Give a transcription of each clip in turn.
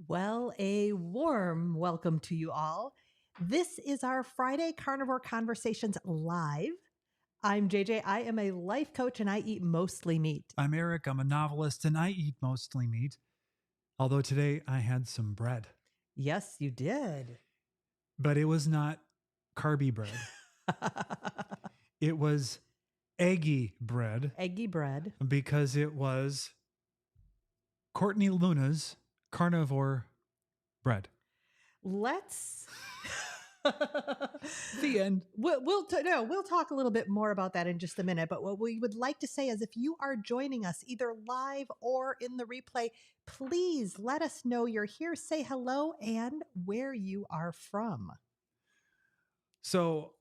Well, a warm welcome to you all. This is our Friday Carnivore Conversations live. I'm JJ. I am a life coach and I eat mostly meat. I'm Eric. I'm a novelist and I eat mostly meat. Although today I had some bread, Yes, you did. but it was not carby bread. It was eggy bread Eggy bread. because it was Courtney Luna's carnivore bread. Let's. The end. We'll talk a little bit more about that in just a minute. But what we would like to say is if you are joining us either live or in the replay, please let us know you're here. Say hello and where you are from. So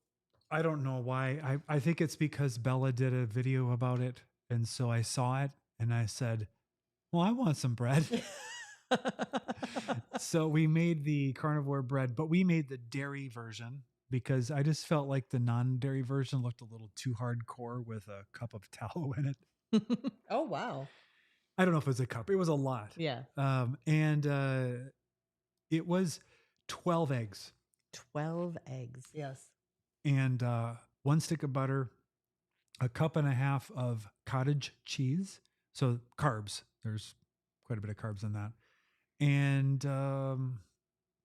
I don't know why. I think it's because Bella did a video about it. And so I saw it and I said, well, I want some bread. So we made the carnivore bread, but we made the dairy version because I just felt like the non-dairy version looked a little too hardcore with a cup of tallow in it. Oh, wow. I don't know if it was a cup. It was a lot. Yeah. And it was 12 eggs. 12 eggs. Yes. And 1 stick of butter, a cup and a half of cottage cheese. So carbs. There's quite a bit of carbs in that. And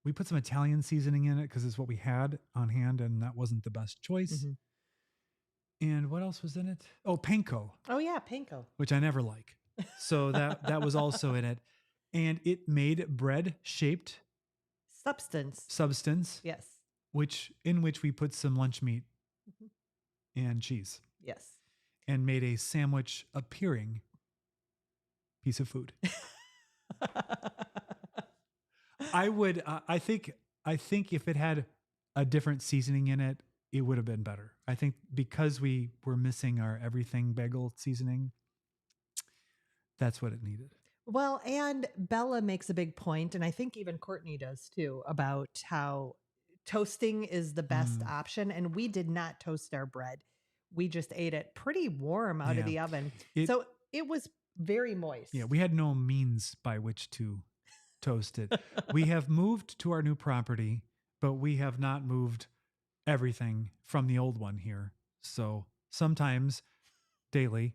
we put some Italian seasoning in it because it's what we had on hand, and that wasn't the best choice. Mm-hmm. And what else was in it? Oh, panko. Oh, yeah, panko. Which I never like. So that was also in it. And it made bread-shaped substance. Yes. In which we put some lunch meat and cheese. Yes. And made a sandwich appearing piece of food. I think if it had a different seasoning in it, it would have been better. I think because we were missing our everything bagel seasoning, that's what it needed. Well, and Bella makes a big point, and I think even Courtney does too, about how toasting is the best option. And we did not toast our bread. We just ate it pretty warm out of the oven. So it was very moist. Yeah, we had no means by which to toast it. We have moved to our new property, but we have not moved everything from the old one here. So sometimes daily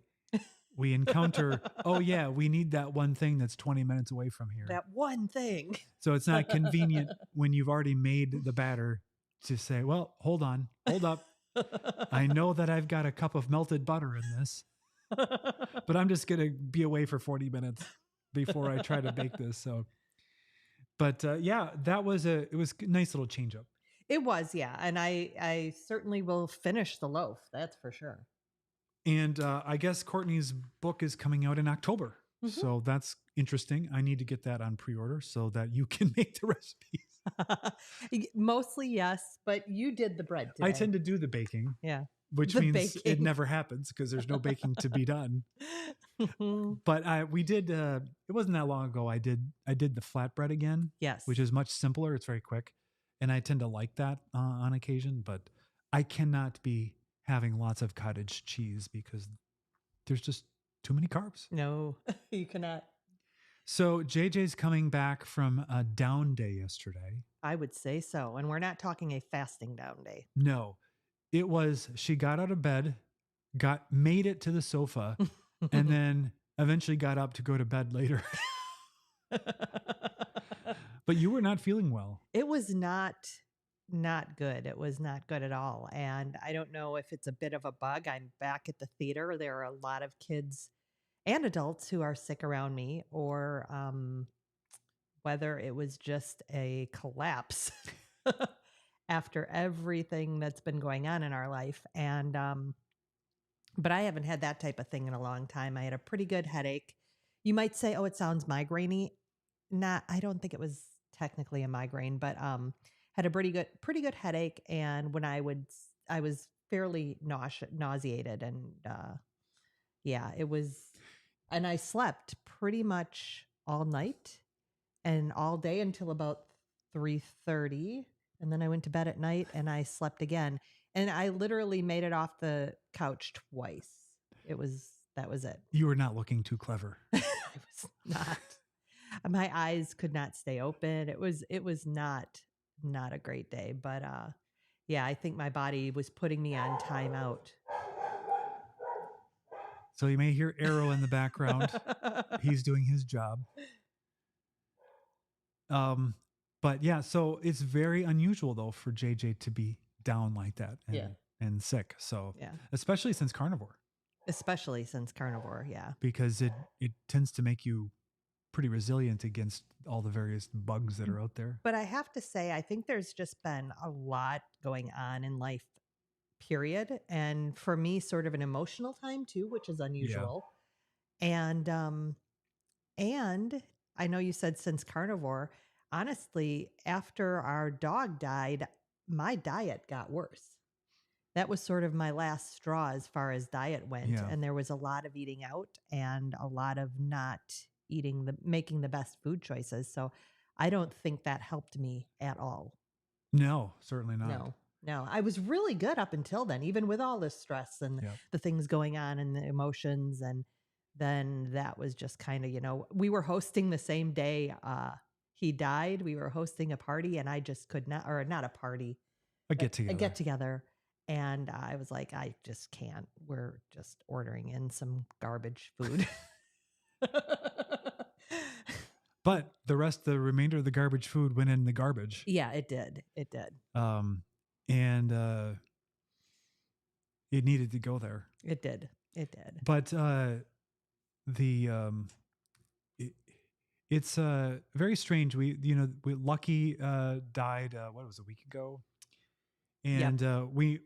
we encounter, oh yeah, we need that one thing that's 20 minutes away from here. That one thing. So it's not convenient when you've already made the batter to say, well, hold up. I know that I've got a cup of melted butter in this, but I'm just going to be away for 40 minutes before I try to bake this. So, but yeah, it was a nice little change up. It was, yeah. And I certainly will finish the loaf. That's for sure. And I guess Courtney's book is coming out in October. Mm-hmm. So that's interesting. I need to get that on pre-order so that you can make the recipes. Mostly, yes. But you did the bread today. I tend to do the baking. Yeah. Which means it never happens because there's no baking to be done. But we did, it wasn't that long ago. I did the flatbread again. Yes. Which is much simpler. It's very quick. And I tend to like that on occasion, but I cannot be having lots of cottage cheese because there's just too many carbs. No, you cannot. So JJ's coming back from a down day yesterday. I would say so. And we're not talking a fasting down day. No. It was, she got out of bed, made it to the sofa, and then eventually got up to go to bed later. But you were not feeling well. It was not good. It was not good at all. And I don't know if it's a bit of a bug. I'm back at the theater. There are a lot of kids and adults who are sick around me, or whether it was just a collapse after everything that's been going on in our life. And, but I haven't had that type of thing in a long time. I had a pretty good headache. You might say, oh, it sounds migraine-y. I don't think it was technically a migraine, but, had a pretty good headache. And when I was fairly nauseated and, yeah, it was, and I slept pretty much all night and all day until about 3:30. And then I went to bed at night and I slept again. And I literally made it off the couch twice. That was it. You were not looking too clever. I was not. My eyes could not stay open. It was not a great day, but yeah, I think my body was putting me on timeout. So you may hear Arrow in the background. He's doing his job. Um, but yeah, so it's very unusual though for JJ to be down like that Yeah. and sick. So Yeah. especially since carnivore, Especially since carnivore, yeah. because it tends to make you pretty resilient against all the various bugs that are out there. But I have to say, I think there's just been a lot going on in life, period. And for me, sort of an emotional time too, which is Yeah. unusual. And I know you said since carnivore, honestly, after our dog died, my diet got worse. That was sort of my last straw as far as diet went. Yeah. And there was a lot of eating out and a lot of not making the best food choices. So I don't think that helped me at all. No, certainly not. No, no. I was really good up until then, even with all this stress and Yeah. the things going on and the emotions. And then that was just kind of, we were hosting the same day he died. We were hosting a party and I just could not, or not a party, A but get together. a get together. And I was like, I just can't. We're just ordering in some garbage food. But the remainder of the garbage food went in the garbage. Yeah, it did. It did. And it needed to go there. It did. It did. But it's very strange. Lucky died. What was it, a week ago? And we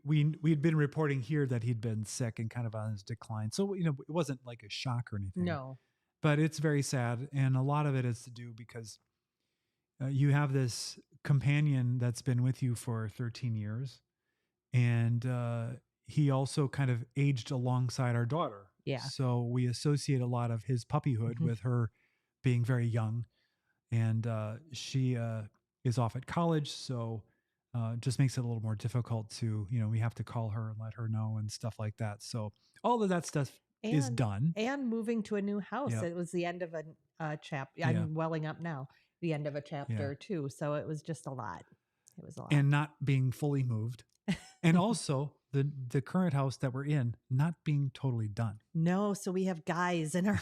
had been reporting here that he'd been sick and kind of on his decline. So it wasn't like a shock or anything. No. But it's very sad, and a lot of it is to do because you have this companion that's been with you for 13 years, and he also kind of aged alongside our daughter. Yeah. So we associate a lot of his puppyhood Mhm. with her being very young, and she is off at college, so just makes it a little more difficult to, we have to call her and let her know and stuff like that. So all of that stuff is done. And moving to a new house. Yep. It was the end of a chapter. Yeah. I'm welling up now. The end of a chapter too. So it was just a lot. It was a lot. And not being fully moved. And also the current house that we're in not being totally done. No, so we have guys in our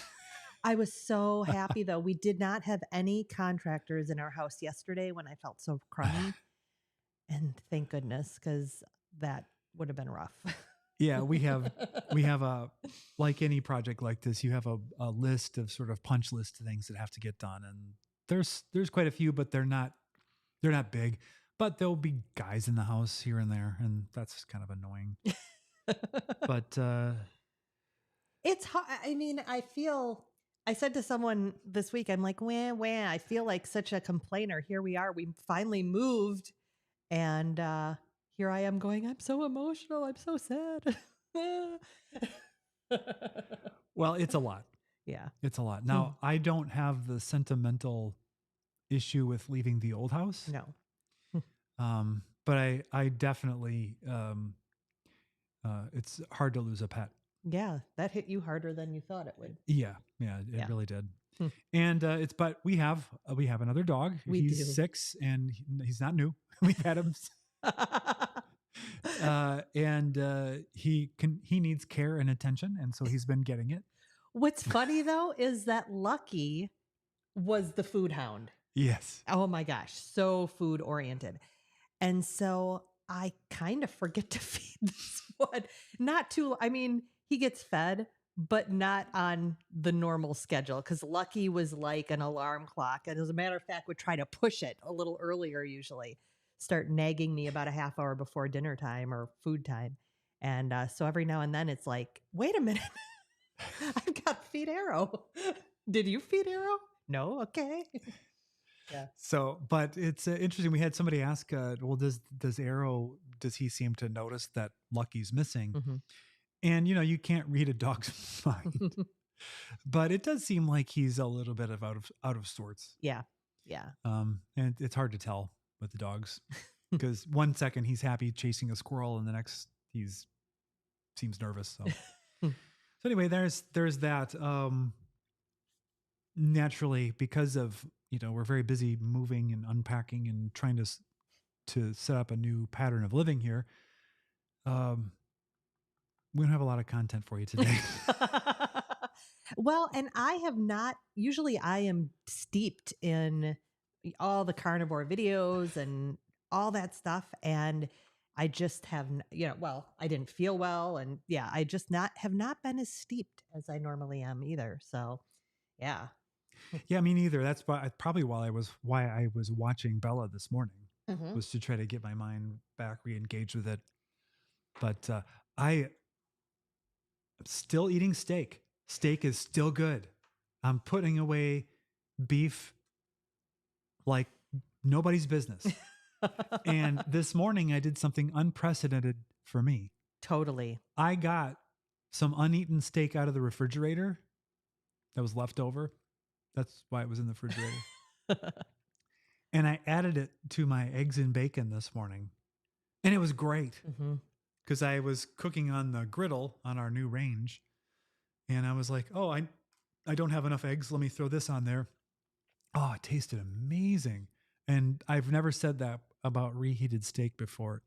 I was so happy though. We did not have any contractors in our house yesterday when I felt so crummy. And thank goodness, because that would have been rough. Yeah, we have a, like any project like this, you have a list of sort of punch list of things that have to get done. And there's quite a few, but they're not big. But there'll be guys in the house here and there, and that's kind of annoying. But it's hard. I mean, I said to someone this week, I'm like, wah, wah. I feel like such a complainer. Here we are. We finally moved. And here I am going, I'm so emotional. I'm so sad. well, it's a lot. Yeah. It's a lot. Now, I don't have the sentimental issue with leaving the old house. No. But I definitely, it's hard to lose a pet. Yeah. That hit you harder than you thought it would. Yeah. It really did. Hmm. And but we have another dog. He's do. 6 and he's not new. We've had him. And he needs care and attention. And so he's been getting it. What's funny though, is that Lucky was the food hound. Yes. Oh my gosh. So food oriented. And so I kind of forget to feed this one. He gets fed, but not on the normal schedule, because Lucky was like an alarm clock. And as a matter of fact, would try to push it a little earlier usually, start nagging me about a half hour before dinner time or food time. And so every now and then it's like, wait a minute, I've got to feed Arrow. Did you feed Arrow? No? Okay. Yeah. So, but it's interesting. We had somebody ask, well, does Arrow, does he seem to notice that Lucky's missing? Mm-hmm. And, you can't read a dog's mind, but it does seem like he's a little bit of out of sorts. Yeah. Yeah. And it's hard to tell with the dogs because one second he's happy chasing a squirrel and the next seems nervous. So, so anyway, there's that. naturally, because of, we're very busy moving and unpacking and trying to set up a new pattern of living here. We don't have a lot of content for you today. Well, and I have not, usually I am steeped in all the carnivore videos and all that stuff. And I just have, well, I didn't feel well. And yeah, I just have not been as steeped as I normally am either. So yeah. Yeah, me neither. That's probably why I was watching Bella this morning, Hmm. was to try to get my mind back re-engaged with it. But I still eating steak. Steak is still good. I'm putting away beef like nobody's business. And this morning I did something unprecedented for me. Totally. I got some uneaten steak out of the refrigerator that was left over. That's why it was in the refrigerator. And I added it to my eggs and bacon this morning. And it was great Hmm. because I was cooking on the griddle on our new range. And I was like, oh, I don't have enough eggs. Let me throw this on there. Oh, it tasted amazing. And I've never said that about reheated steak before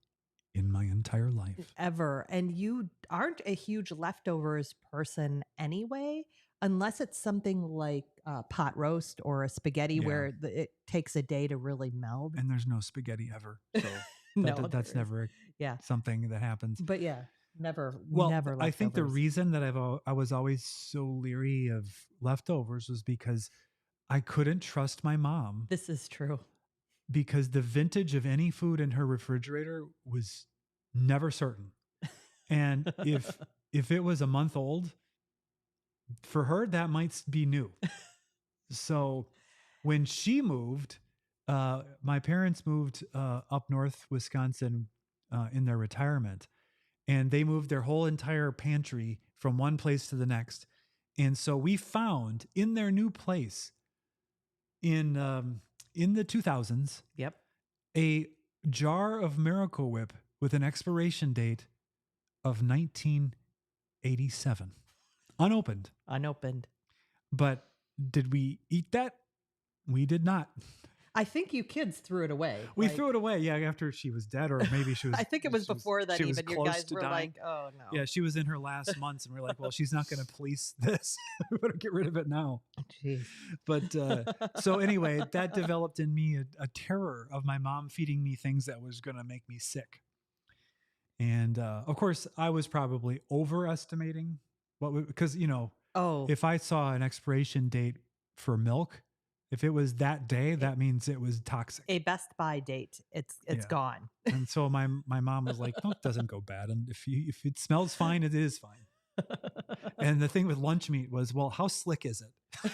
in my entire life. Ever. And you aren't a huge leftovers person anyway, unless it's something like pot roast or a spaghetti Yeah. where it takes a day to really meld. And there's no spaghetti ever. So No, that's there is. never Yeah. something that happens. But yeah, never, Well, never I think the leftovers. reason that I was always so leery of leftovers was because I couldn't trust my mom, This is true. because the vintage of any food in her refrigerator was never certain. And if it was a month old, for her that might be new. So when she moved, my parents moved up north Wisconsin in their retirement, and they moved their whole entire pantry from one place to the next. And so we found in their new place in the 2000s Yep. a jar of Miracle Whip with an expiration date of 1987, unopened. Unopened. But did we eat that? We did not. I think you kids threw it away. We threw it away. Yeah, after she was dead, or maybe she was. I think it was before that. She was Even your close guys to were dying. like, "Oh no." Yeah, she was in her last months, and we're like, "Well, she's not going to police this. We better get rid of it now." Jeez. But so anyway, that developed in me a terror of my mom feeding me things that was going to make me sick. And of course, I was probably overestimating because Oh, if I saw an expiration date for milk, if it was that day, that means it was toxic. a Best Buy date. It's Yeah. gone. And so my mom was like, "No, it doesn't go bad, and if it smells fine, it is fine." And the thing with lunch meat was, well, how slick is it?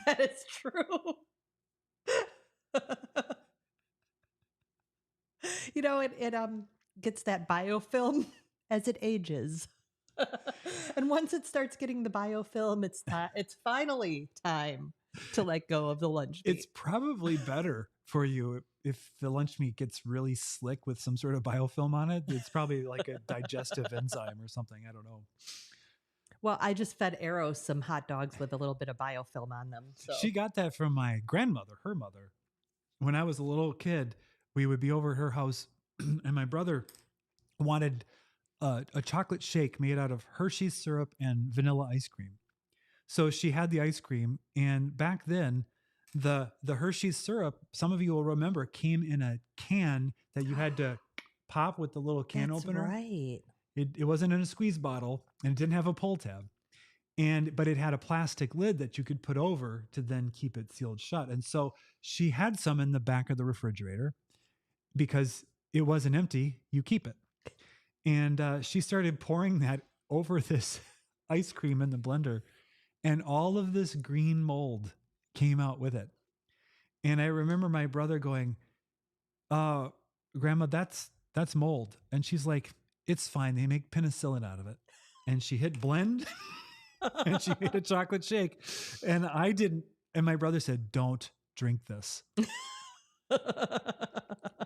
That is true. It gets that biofilm as it ages. And once it starts getting the biofilm, it's finally time to let go of the lunch meat. It's probably better for you if the lunch meat gets really slick with some sort of biofilm on it. It's probably like a digestive enzyme or something. I don't know. Well, I just fed Arrow some hot dogs with a little bit of biofilm on them. So She got that from my grandmother, her mother. When I was a little kid, we would be over at her house, and my brother wanted a chocolate shake made out of Hershey's syrup and vanilla ice cream. So she had the ice cream, and back then, the Hershey's syrup, some of you will remember, came in a can that you had to pop with the little can that's opener. right. It wasn't in a squeeze bottle, and it didn't have a pull tab. But it had a plastic lid that you could put over to then keep it sealed shut. And so she had some in the back of the refrigerator because it wasn't empty. You keep it. And she started pouring that over this ice cream in the blender, and all of this green mold came out with it. And I remember my brother going, "Grandma, that's mold." And she's like, "It's fine. They make penicillin out of it." And she hit blend and she made a chocolate shake. And I didn't. And my brother said, "Don't drink this."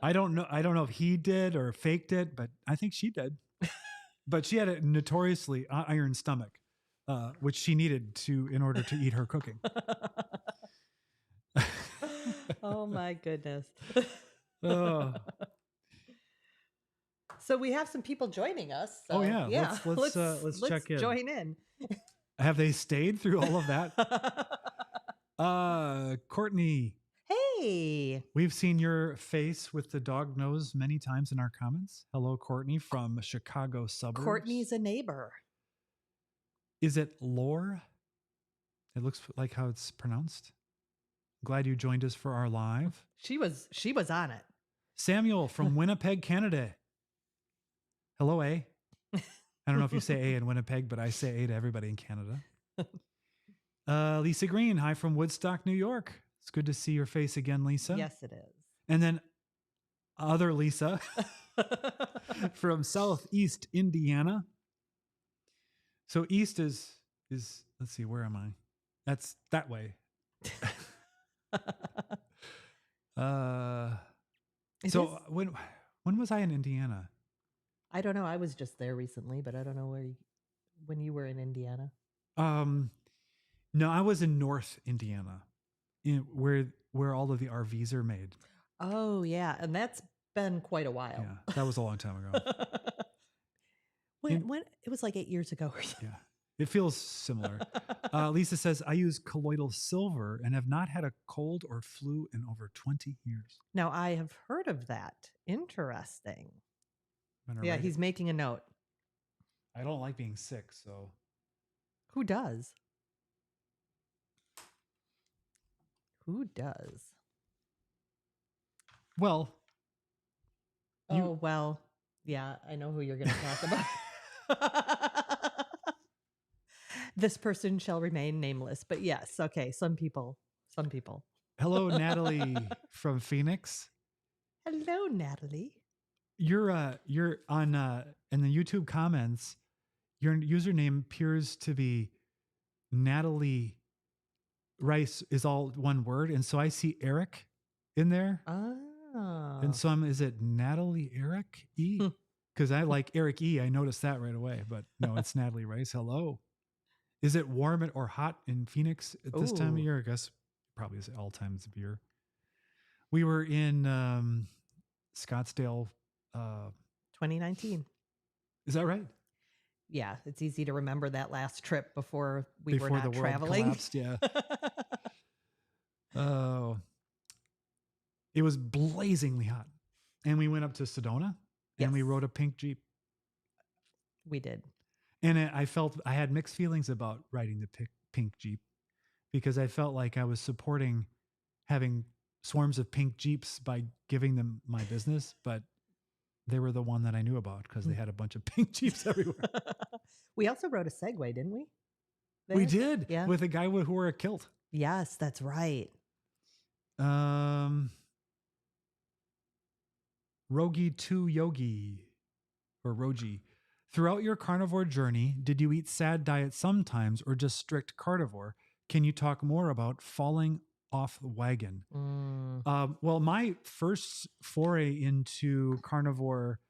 I don't know if he did or faked it, but I think she did. But she had a notoriously iron stomach, which she needed in order to eat her cooking. my goodness. Oh, So we have some people joining us. oh So yeah. yeah, Let's let's check in. join in. Have they stayed through all of that? Courtney, Hey, we've seen your face with the dog nose many times in our comments. Hello, Courtney from Chicago suburbs. Courtney's a neighbor. Is it Lore? It looks like how it's pronounced. Glad you joined us for our live. She was on it. Samuel from Winnipeg, Canada. Hello, A. I don't know if you say A in Winnipeg, but I say A to everybody in Canada. Lisa Green, hi from Woodstock, New York. It's good to see your face again, Lisa. Yes, it is. And then other Lisa from Southeast Indiana. So east is let's see, where am I? That's that way. So when was I in Indiana? I don't know. I was just there recently, but I don't know when you were in Indiana. No, I was in North Indiana, where all of the RVs are made. Oh yeah, and that's been quite a while. Yeah, that was a long time ago. when it was like 8 years ago or something. Yeah, it feels similar. Lisa says, I use colloidal silver and have not had a cold or flu in over 20 years. Now I have heard of that. Interesting. Yeah, he's making a note. I don't like being sick, so. Who does? Who does? Well. Well. Yeah, I know who you're going to talk about. This person shall remain nameless. But yes, okay, some people. Hello, Natalie from Phoenix. Hello, Natalie. You're on in the YouTube comments, your username appears to be Natalie Rice is all one word, and so I see Eric in there. Oh. And so is it Natalie Eric E? Because I like Eric E. I noticed that right away, but no, it's Natalie Rice. Hello. Is it warm or hot in Phoenix at this time of year? I guess probably is all times of year. We were in Scottsdale. 2019. Is that right? Yeah, it's easy to remember that last trip before were not the world traveling. Collapsed, yeah. Oh, it was blazingly hot, and we went up to Sedona, and we rode a pink Jeep. We did, and I felt I had mixed feelings about riding the pink Jeep because I felt like I was supporting having swarms of pink Jeeps by giving them my business, but they were the one that I knew about because they had a bunch of pink Jeeps everywhere. We also rode a Segway, didn't we? There? We did, yeah, with a guy who wore a kilt. Yes, that's right. Rogi 2 Yogi or Rogi. Throughout your carnivore journey, did you eat sad diet sometimes or just strict carnivore? Can you talk more about falling off the wagon? Well, my first foray into carnivore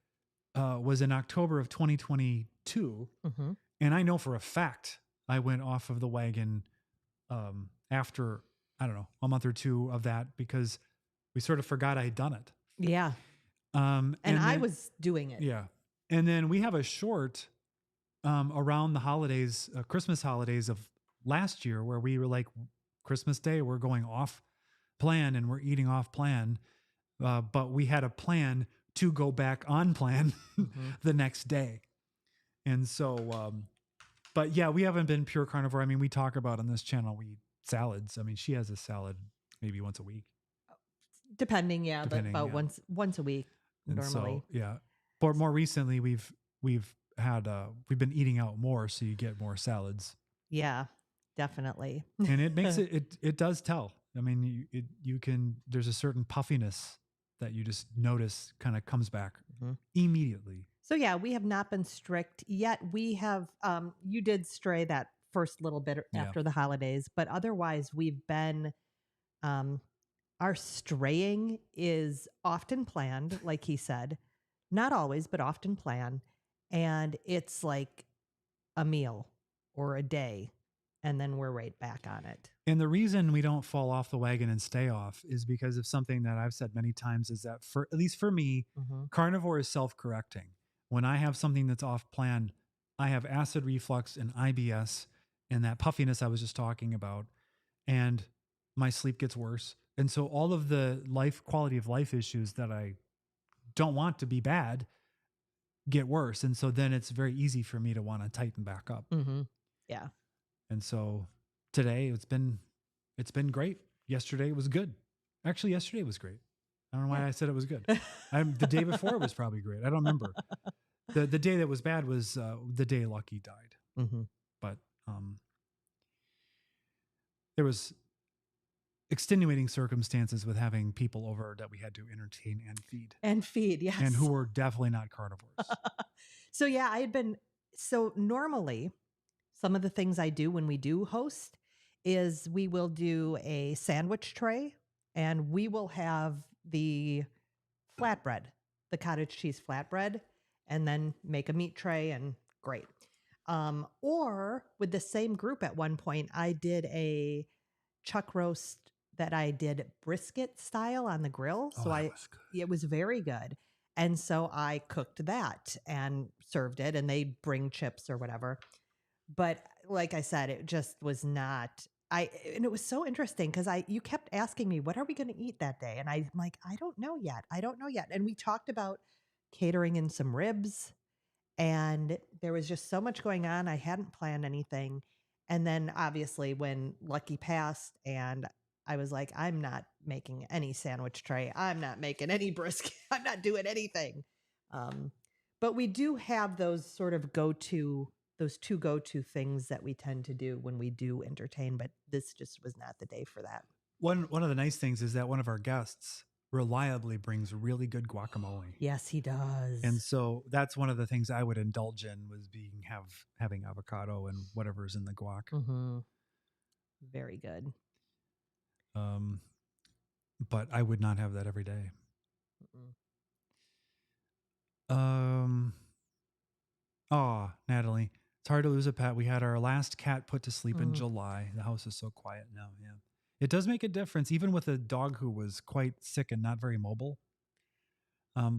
was in October of 2022. Mm-hmm. And I know for a fact I went off of the wagon after, I don't know, a month or two of that because we sort of forgot I had done it. Yeah. And I was doing it. Yeah. And then we have a short around the holidays, Christmas holidays of last year where we were like, Christmas Day, we're going off plan and we're eating off plan. But we had a plan to go back on plan the next day. And so, but yeah, we haven't been pure carnivore. I mean, we talk about on this channel, we eat salads. I mean, she has a salad maybe once a week. Depending, but about once a week and normally. So, yeah. But more recently we've been eating out more, so you get more salads. Yeah, definitely. And it makes it does tell. I mean, you can, there's a certain puffiness that you just notice kind of comes back immediately. So yeah, we have not been strict yet. We have, you did stray that first little bit after the holidays, but otherwise we've been, our straying is often planned, like he said, not always, but often planned. And it's like a meal or a day. and then we're right back on it. And the reason we don't fall off the wagon and stay off is because of something that I've said many times, is that for at least for me, carnivore is self-correcting. When I have something that's off plan, I have acid reflux and IBS and that puffiness I was just talking about, and my sleep gets worse. And so all of the quality of life issues that I don't want to be bad get worse. And so then it's very easy for me to want to tighten back up. Yeah. And so today it's been great. Yesterday was good. Actually, yesterday was great. I don't know why I said it was good. The day before was probably great. I don't remember. The day that was bad was the day Lucky died. But there was extenuating circumstances with having people over that we had to entertain and feed. Yes. And who were definitely not carnivores. So yeah, so normally some of the things I do when we do host is we will do a sandwich tray, and we will have the flatbread, the cottage cheese flatbread, and then make a meat tray, and great. Or with the same group at one point, I did a chuck roast that I did brisket style on the grill. So it was very good. And so I cooked that and served it, and they bring chips or whatever. But like I said, it just was not, and it was so interesting because you kept asking me, what are we going to eat that day? And I'm like, I don't know yet. And we talked about catering in some ribs, and there was just so much going on. I hadn't planned anything. And then obviously when Lucky passed, and I was like, I'm not making any sandwich tray. I'm not making any brisket. I'm not doing anything. But we do have those sort of those two go-to things that we tend to do when we do entertain, but this just was not the day for that. One of the nice things is that one of our guests reliably brings really good guacamole. Yes, he does. And so that's one of the things I would indulge in, was having avocado and whatever's in the guac. Very good. But I would not have that every day. Natalie, it's hard to lose a pet. We had our last cat put to sleep in July. The house is so quiet now. Yeah. It does make a difference, even with a dog who was quite sick and not very mobile.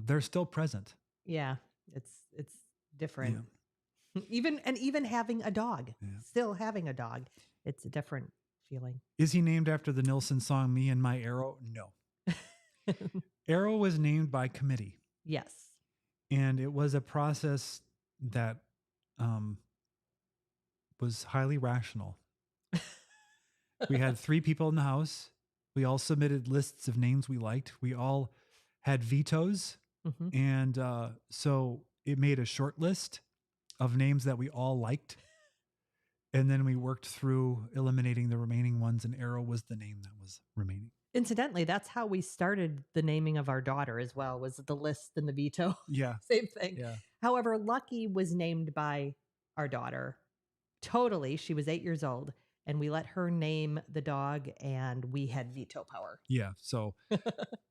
They're still present. Yeah, it's different. Yeah. Even having a dog, still having a dog, it's a different feeling. Is he named after the Nilsson song "Me and My Arrow"? No. Arrow was named by committee. Yes, and it was a process that was highly rational. We had 3 people in the house. We all submitted lists of names we liked. We all had vetoes. And so it made a short list of names that we all liked. And then we worked through eliminating the remaining ones, and Arrow was the name that was remaining. Incidentally, that's how we started the naming of our daughter as well, was the list and the veto. Yeah. Same thing. Yeah. However, Lucky was named by our daughter. Totally. She was 8 years old, and we let her name the dog, and we had veto power. Yeah. So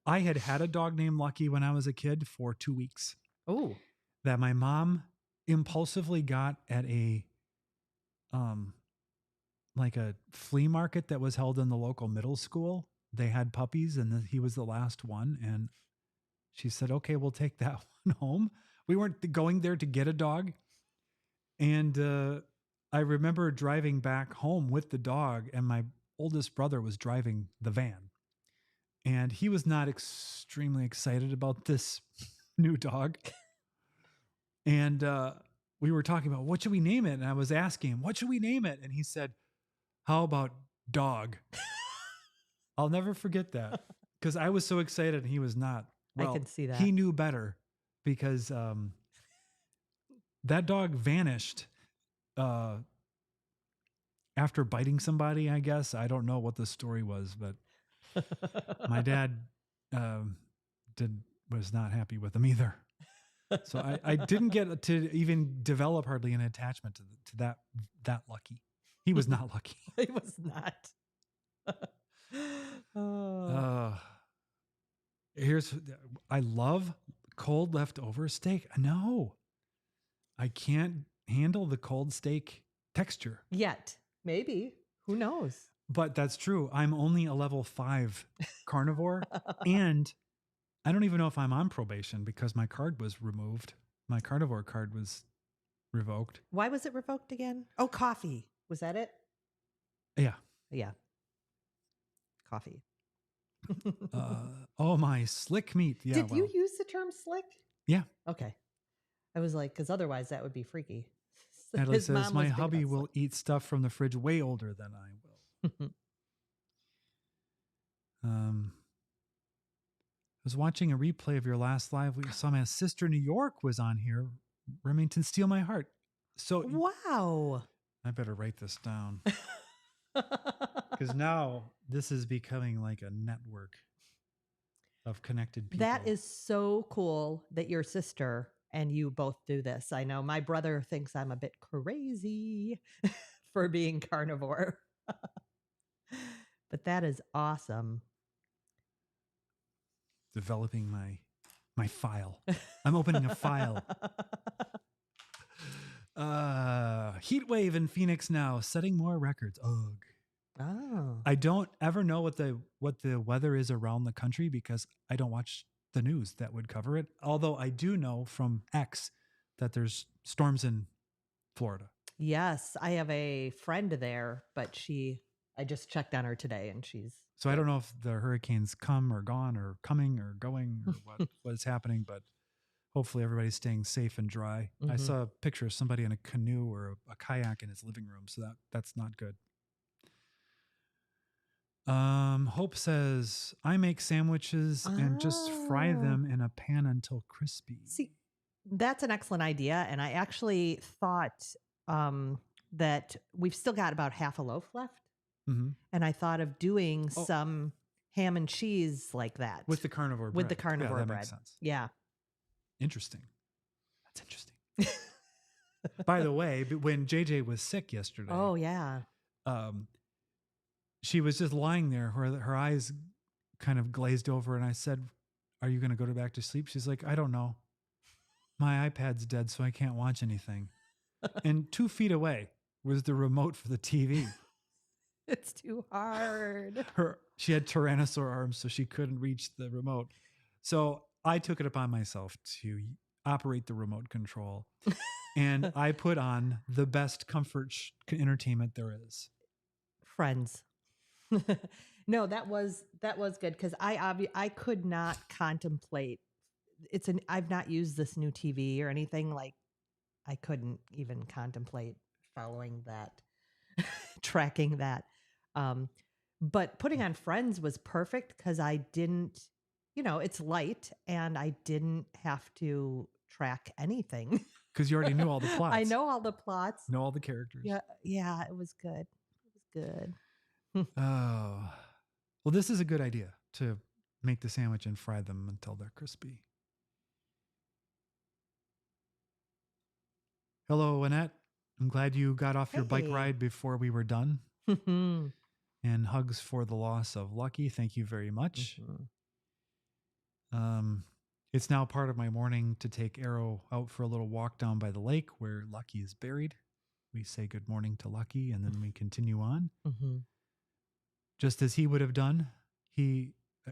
I had a dog named Lucky when I was a kid for 2 weeks. Oh. That my mom impulsively got at a like a flea market that was held in the local middle school. They had puppies, and he was the last one. And she said, okay, we'll take that one home. We weren't going there to get a dog. And I remember driving back home with the dog, and my oldest brother was driving the van. And he was not extremely excited about this new dog. And we were talking about, what should we name it? And I was asking him, what should we name it? And he said, how about Dog? I'll never forget that, because I was so excited and he was not. Well, I can see that. He knew better, because that dog vanished after biting somebody, I guess. I don't know what the story was, but my dad was not happy with him either. So I didn't get to even develop hardly an attachment to that Lucky. He was not lucky. He was not. I love cold leftover steak. No, I can't handle the cold steak texture. Yet. Maybe. Who knows? But that's true. I'm only a level 5 carnivore. And I don't even know if I'm on probation because my card was removed. My carnivore card was revoked. Why was it revoked again? Oh, coffee. Was that it? Yeah. Yeah. Coffee. Oh, my slick meat. Yeah. Did you use the term slick? Yeah. Okay. I was like, because otherwise that would be freaky. Natalie His says, mom my was big hubby about will eat stuff from the fridge way older than I will. I was watching a replay of your last live. We saw my sister New York was on here. Remington, steal my heart. So Wow. I better write this down because now this is becoming like a network of connected people. That is so cool that your sister and you both do this. I know my brother thinks I'm a bit crazy for being carnivore, but that is awesome. Developing my file. I'm opening a file. Heat wave in Phoenix now, setting more records. Ugh. Oh. I don't ever know what the weather is around the country because I don't watch the news that would cover it. Although I do know from X that there's storms in Florida. Yes, I have a friend there, but I just checked on her today and she's So I don't know if the hurricanes come or gone or coming or going or what is happening, but hopefully everybody's staying safe and dry. Mm-hmm. I saw a picture of somebody in a canoe or a kayak in his living room, so that's not good. Hope says, I make sandwiches and just fry them in a pan until crispy. See, that's an excellent idea. And I actually thought that we've still got about half a loaf left. Mm-hmm. And I thought of doing some ham and cheese like that. With the carnivore bread. With the carnivore that bread. Makes sense. Yeah. Interesting. That's interesting. By the way, when JJ was sick yesterday. Oh, yeah. She was just lying there, her eyes kind of glazed over, and I said, are you going to go back to sleep? She's like, I don't know. My iPad's dead, so I can't watch anything. And 2 feet away was the remote for the TV. It's too hard. She had tyrannosaur arms, so she couldn't reach the remote. So I took it upon myself to operate the remote control. And I put on the best comfort entertainment there is. Friends. No, that was good because I could not contemplate. I've not used this new TV or anything, like I couldn't even contemplate following that, tracking that. But putting on Friends was perfect because I didn't, it's light and I didn't have to track anything. Because you already knew all the plots. I know all the plots. Know all the characters. Yeah, it was good. It was good. Oh, well, this is a good idea to make the sandwich and fry them until they're crispy. Hello, Annette. I'm glad you got off your bike ride before we were done. And hugs for the loss of Lucky. Thank you very much. It's now part of my morning to take Arrow out for a little walk down by the lake where Lucky is buried. We say good morning to Lucky and then we continue on. Just as he would have done,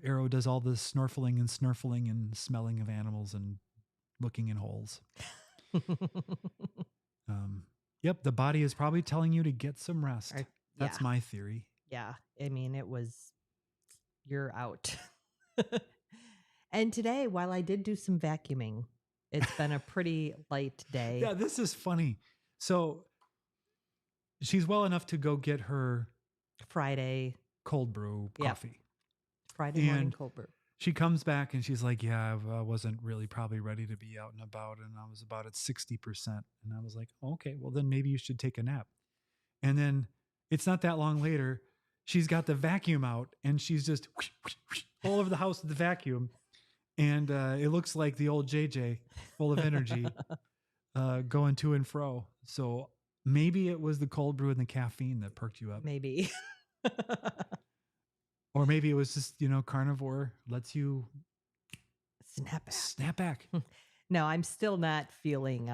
Arrow does all the snorkeling and snurfling and smelling of animals and looking in holes. Yep, the body is probably telling you to get some rest. That's my theory. Yeah, I mean, you're out. And today, while I did do some vacuuming, it's been a pretty light day. Yeah, this is funny. So she's well enough to go get her Friday cold brew coffee. Friday morning cold brew. She comes back and she's like, yeah, I wasn't really probably ready to be out and about. And I was about at 60%. And I was like, okay, well then maybe you should take a nap. And then it's not that long later, she's got the vacuum out and she's just whoosh, whoosh, whoosh, all over the house with the vacuum. And it looks like the old JJ, full of energy, going to and fro. So maybe it was the cold brew and the caffeine that perked you up. Maybe. Or maybe it was just, carnivore lets you snap back. No, I'm still not feeling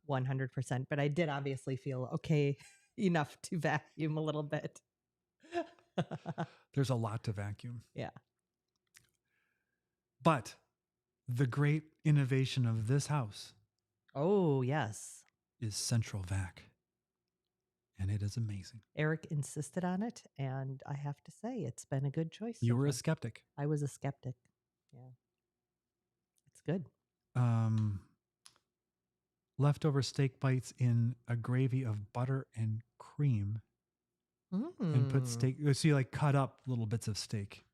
100%, but I did obviously feel okay enough to vacuum a little bit. There's a lot to vacuum. Yeah. But the great innovation of this house Oh, yes. is central vac. And it is amazing. Eric insisted on it, and I have to say it's been a good choice You so were a far. skeptic. I was a skeptic. Yeah. It's good. Leftover steak bites in a gravy of butter and cream, and put steak. So you like cut up little bits of steak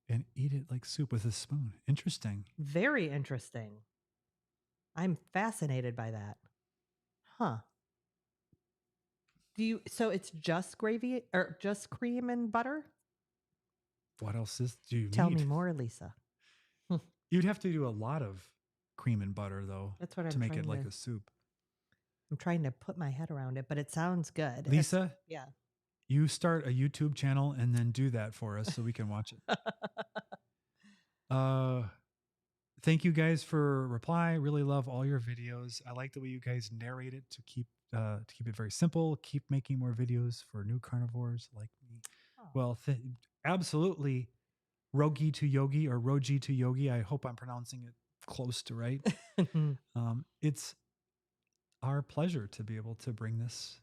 and eat it like soup with a spoon. Interesting. Very interesting. I'm fascinated by that. Huh. So it's just gravy or just cream and butter? What else do you Tell need? me more, Lisa. You'd have to do a lot of cream and butter though. That's what to I'm make it trying like to a soup. I'm trying to put my head around it, but it sounds good. Lisa, Yeah. you start a YouTube channel and then do that for us so we can watch it. Thank you guys for reply. Really love all your videos. I like the way you guys narrate it to keep it very simple. Keep making more videos for new carnivores like me. Oh. Well, absolutely. Rogi to Yogi or Roji to Yogi. I hope I'm pronouncing it close to right. It's our pleasure to be able to bring this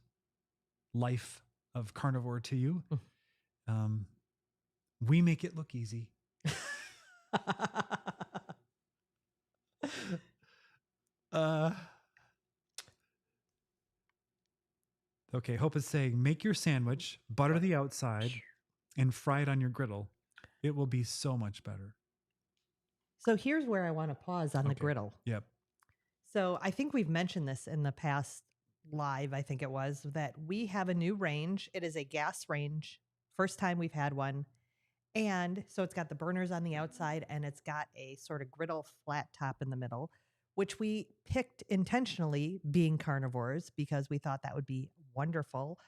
life of carnivore to you. We make it look easy. Okay, Hope is saying, make your sandwich, butter the outside, and fry it on your griddle. It will be so much better. So here's where I want to pause on the griddle. Yep. So I think we've mentioned this in the past live, I think it was, that we have a new range. It is a gas range. First time we've had one. And so it's got the burners on the outside and it's got a sort of griddle flat top in the middle, which we picked intentionally being carnivores because we thought that would be wonderful.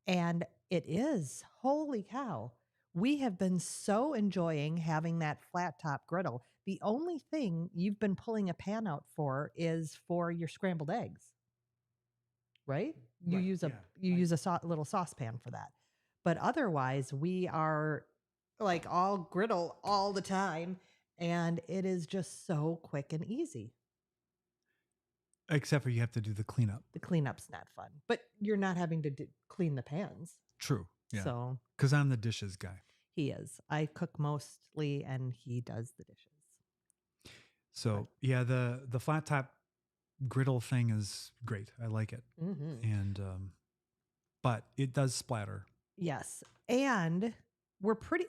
And it is. Holy cow. We have been so enjoying having that flat top griddle. The only thing you've been pulling a pan out for is for your scrambled eggs, right? You use a little saucepan for that. But otherwise, we are like all griddle all the time, and it is just so quick and easy. Except for you have to do the cleanup. The cleanup's not fun, but you're not having to clean the pans. True. Yeah. So because I'm the dishes guy. He is. I cook mostly, and he does the dishes. So yeah, the flat top griddle thing is great. I like it, and but it does splatter. Yes, and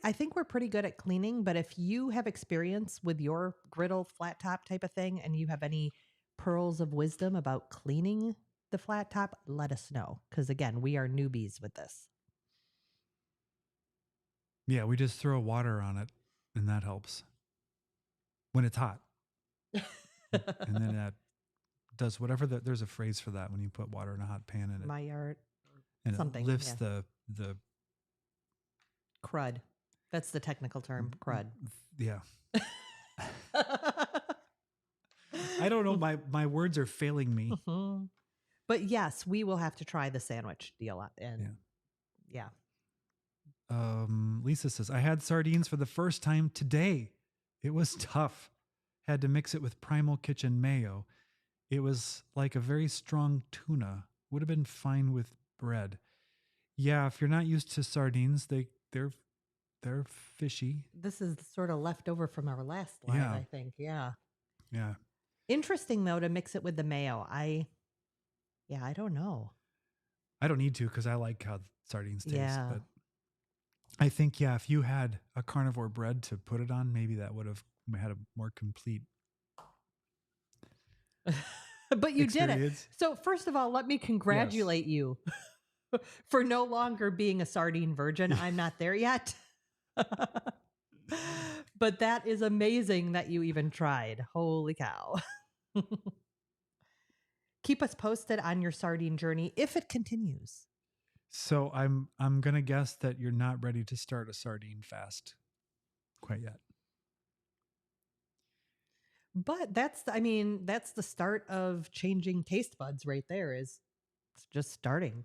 I think we're pretty good at cleaning. But if you have experience with your griddle flat top type of thing, and you have any pearls of wisdom about cleaning the flat top, let us know. Because again, we are newbies with this. Yeah, we just throw water on it, and that helps when it's hot. And then that does whatever there's a phrase for that when you put water in a hot pan and Maillard, and something it lifts the crud. That's the technical term, crud. Yeah. I don't know. My words are failing me. But yes, we will have to try the sandwich deal. And yeah. Lisa says, I had sardines for the first time today. It was tough. Had to mix it with Primal Kitchen mayo. It was like a very strong tuna. Would have been fine with bread. Yeah, if you're not used to sardines, they're fishy. This is sort of left over from our last live, I think. Yeah. Yeah. Interesting though to mix it with the mayo. I don't know. I don't need to because I like how sardines taste. Yeah. But I think if you had a carnivore bread to put it on, maybe that would have had a more complete. But you did it. So first of all, let me congratulate you for no longer being a sardine virgin. I'm not there yet. But that is amazing that you even tried. Holy cow. Keep us posted on your sardine journey if it continues. So I'm going to guess that you're not ready to start a sardine fast quite yet. But that's the start of changing taste buds right there is just starting.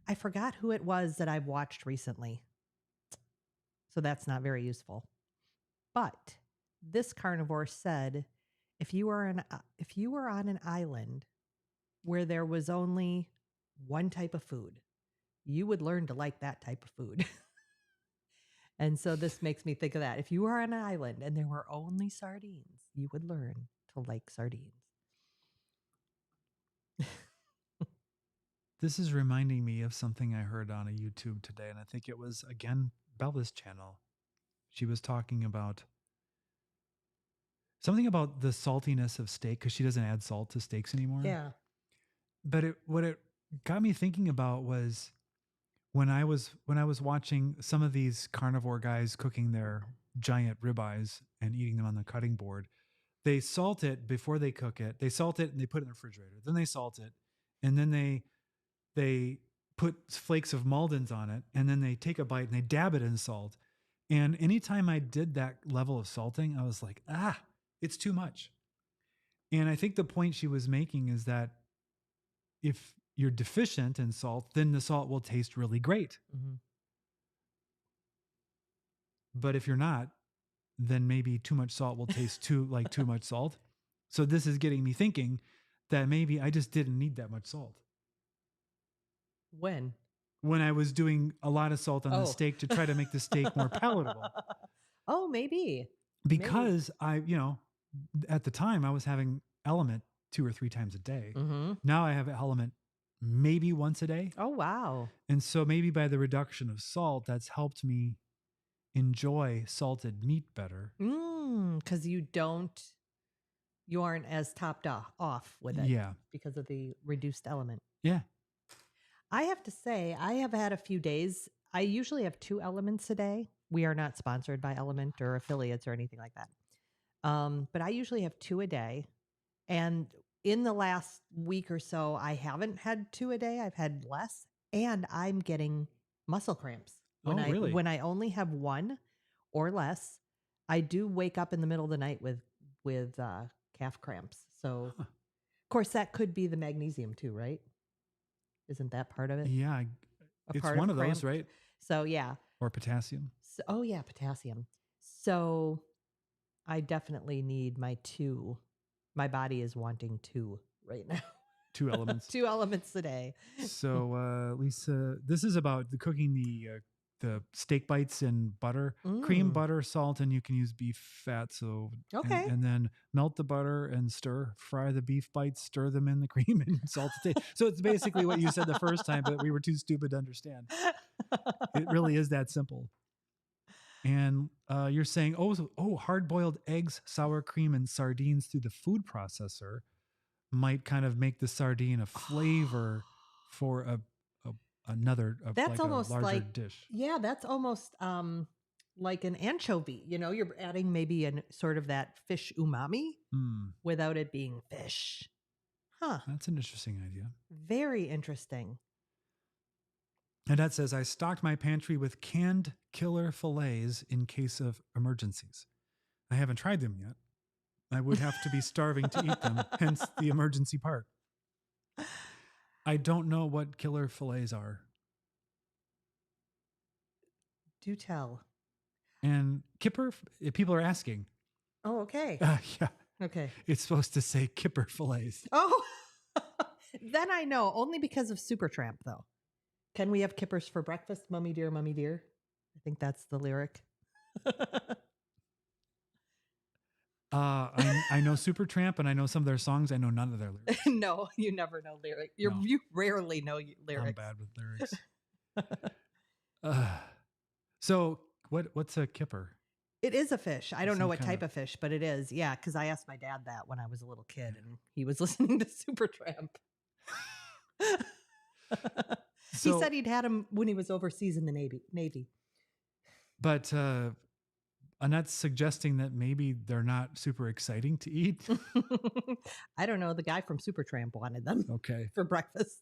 I forgot who it was that I've watched recently. So that's not very useful. But this carnivore said if you were on an island where there was only one type of food, you would learn to like that type of food. And so this makes me think of that. If you were on an island and there were only sardines, you would learn to like sardines. This is reminding me of something I heard on a YouTube today, and I think it was again Bella's channel. She was talking about something about the saltiness of steak because she doesn't add salt to steaks anymore. Yeah. But what it got me thinking about was when I was watching some of these carnivore guys cooking their giant ribeyes and eating them on the cutting board. They salt it before they cook it. They salt it and they put it in the refrigerator. Then they salt it, and then they put flakes of Maldens on it, and then they take a bite and they dab it in salt. And anytime I did that level of salting, I was like, it's too much. And I think the point she was making is that if you're deficient in salt, then the salt will taste really great. Mm-hmm. But if you're not, then maybe too much salt will taste too much salt. So this is getting me thinking that maybe I just didn't need that much salt. When I was doing a lot of salt on the Oh. steak to try to make the steak more palatable. Oh, maybe. Because at the time I was having Element 2 or 3 times a day. Mm-hmm. Now I have Element maybe once a day. Oh, wow. And so maybe by the reduction of salt, that's helped me enjoy salted meat better. Because you aren't as topped off with it. Yeah. Because of the reduced element. Yeah. I have to say, I have had a few days. I usually have 2 elements a day. We are not sponsored by Element or affiliates or anything like that. But I usually have 2 a day. And in the last week or so, I haven't had 2 a day. I've had less. And I'm getting muscle cramps. Really? When I only have 1 or less, I do wake up in the middle of the night with calf cramps. So, of course, that could be the magnesium too, right? Isn't that part of it? Yeah. It's one of those, right? So, yeah. Or potassium. So, oh, yeah, potassium. So I definitely need my 2. My body is wanting 2 right now. 2 elements. 2 elements a day. So, Lisa, this is about the cooking the steak bites in butter, cream, butter, salt, and you can use beef fat. So, okay. And then melt the butter and fry the beef bites, stir them in the cream and salt. So it's basically what you said the first time, but we were too stupid to understand. It really is that simple. And you're saying, hard-boiled eggs, sour cream, and sardines through the food processor might kind of make the sardine a flavor for another that's like almost a larger like dish. Yeah, that's almost like an anchovy. You're adding maybe sort of that fish umami without it being fish. Huh. That's an interesting idea. Very interesting. And that says, I stocked my pantry with canned killer fillets in case of emergencies. I haven't tried them yet. I would have to be starving to eat them, hence the emergency part. I don't know what killer fillets are. Do tell. And kipper, people are asking. Oh, okay. Yeah. Okay. It's supposed to say kipper fillets. Oh, then I know. Only because of Supertramp, though. Can we have kippers for breakfast, Mummy dear, Mummy dear? I think that's the lyric. I know Supertramp and I know some of their songs. I know none of their lyrics. No, you never know lyrics. You rarely know lyrics. I'm bad with lyrics. So what's a kipper? It is a fish. I don't know what type of fish, but it is. Yeah, because I asked my dad that when I was a little kid, and he was listening to Supertramp. He said he'd had him when he was overseas in the Navy. But Annette's suggesting that maybe they're not super exciting to eat. I don't know. The guy from Supertramp wanted them. Okay. For breakfast.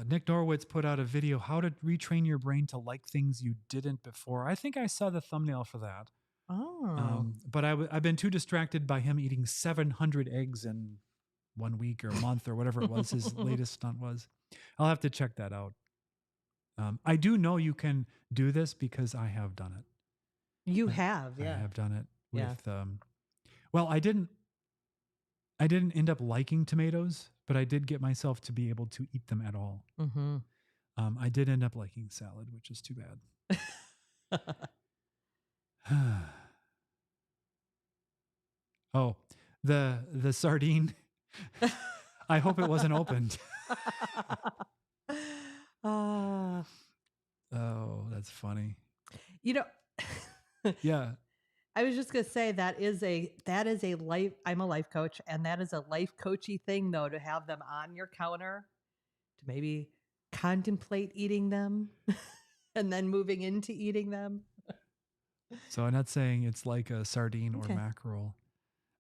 Nick Norwitz put out a video, how to retrain your brain to like things you didn't before. I think I saw the thumbnail for that. Oh. But I've been too distracted by him eating 700 eggs in 1 week or a month or whatever it was his latest stunt was. I'll have to check that out. I do know you can do this because I have done it. You have, I yeah. have done it Yeah. with well, I didn't end up liking tomatoes, but I did get myself to be able to eat them at all. Mm-hmm. I did end up liking salad, which is too bad. Oh, the sardine. I hope it wasn't opened. uh, Oh, that's funny. you know, Yeah. I was just gonna say that is a life. I'm a life coach, and that is a life coachy thing, though, to have them on your counter, to maybe contemplate eating them, and then moving into eating them. So I'm not saying it's like a sardine or Okay. mackerel.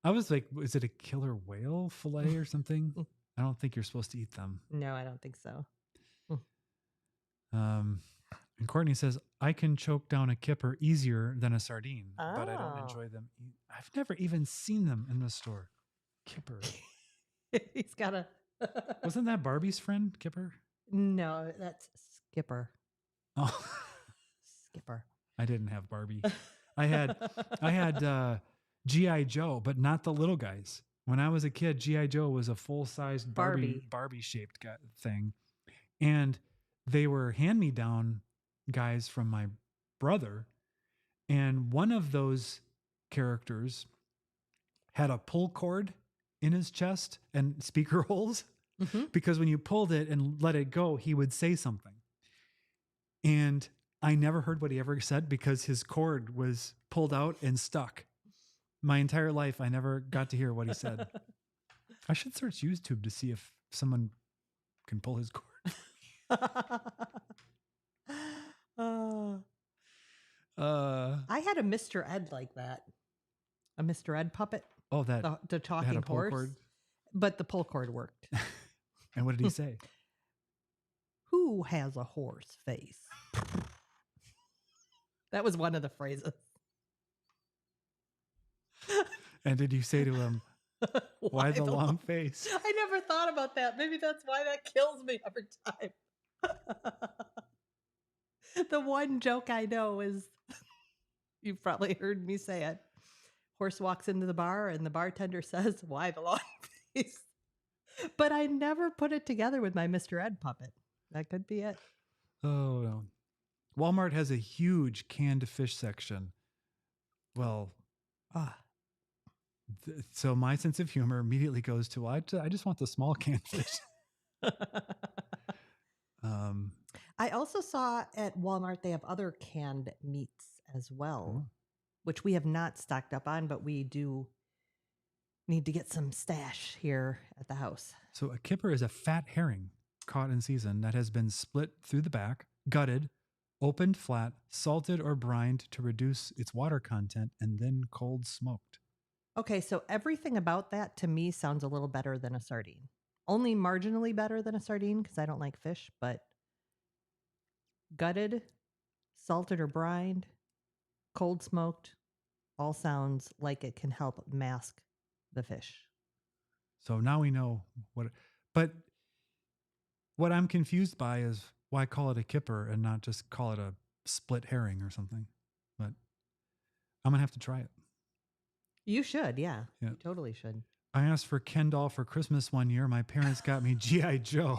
I was like, is it a killer whale fillet or something? I don't think you're supposed to eat them. No, I don't think so. Um, and Courtney says, I can choke down a kipper easier than a sardine, but I don't Oh, enjoy them. I've never even seen them in the store. Kipper. he's got a. Wasn't that Barbie's friend, Kipper? No, that's Skipper. Oh, Skipper. I didn't have Barbie. I had GI Joe, but not the little guys. When I was a kid, GI Joe was a full-sized Barbie shaped thing, and they were hand-me-down guys from my brother. And one of those characters had a pull cord in his chest and speaker holes Mm-hmm. because when you pulled it and let it go, he would say something. And I never heard what he ever said because his cord was pulled out and stuck. My entire life, I never got to hear what he said. I should search YouTube to see if someone can pull his cord. I had a Mr. Ed like that. A Mr. Ed puppet. Oh, that The had talking a pull horse. cord. But the pull cord worked. And what did he say? Who has a horse face? That was one of the phrases. And did you say to him, why the long face? I never thought about that. Maybe that's why that kills me every time. The one joke I know is, you've probably heard me say it. Horse walks into the bar and the bartender says, why the long face? But I never put it together with my Mr. Ed puppet. That could be it. Oh, no. Walmart has a huge canned fish section. Well, so my sense of humor immediately goes to, well, I just want the small canned fish. I also saw at Walmart they have other canned meats as well, which we have not stocked up on, but we do need to get some stash here at the house. So a kipper is a fat herring caught in season that has been split through the back, gutted, opened flat, salted or brined to reduce its water content, and then cold smoked. Okay, so everything about that to me sounds a little better than a sardine. Only marginally better than a sardine because I don't like fish, but gutted, salted or brined, cold smoked, all sounds like it can help mask the fish. So now we know but what I'm confused by is why call it a kipper and not just call it a split herring or something. But I'm going to have to try it. You should, yeah. You totally should. I asked for Ken doll for Christmas one year. My parents got me G.I. Joe.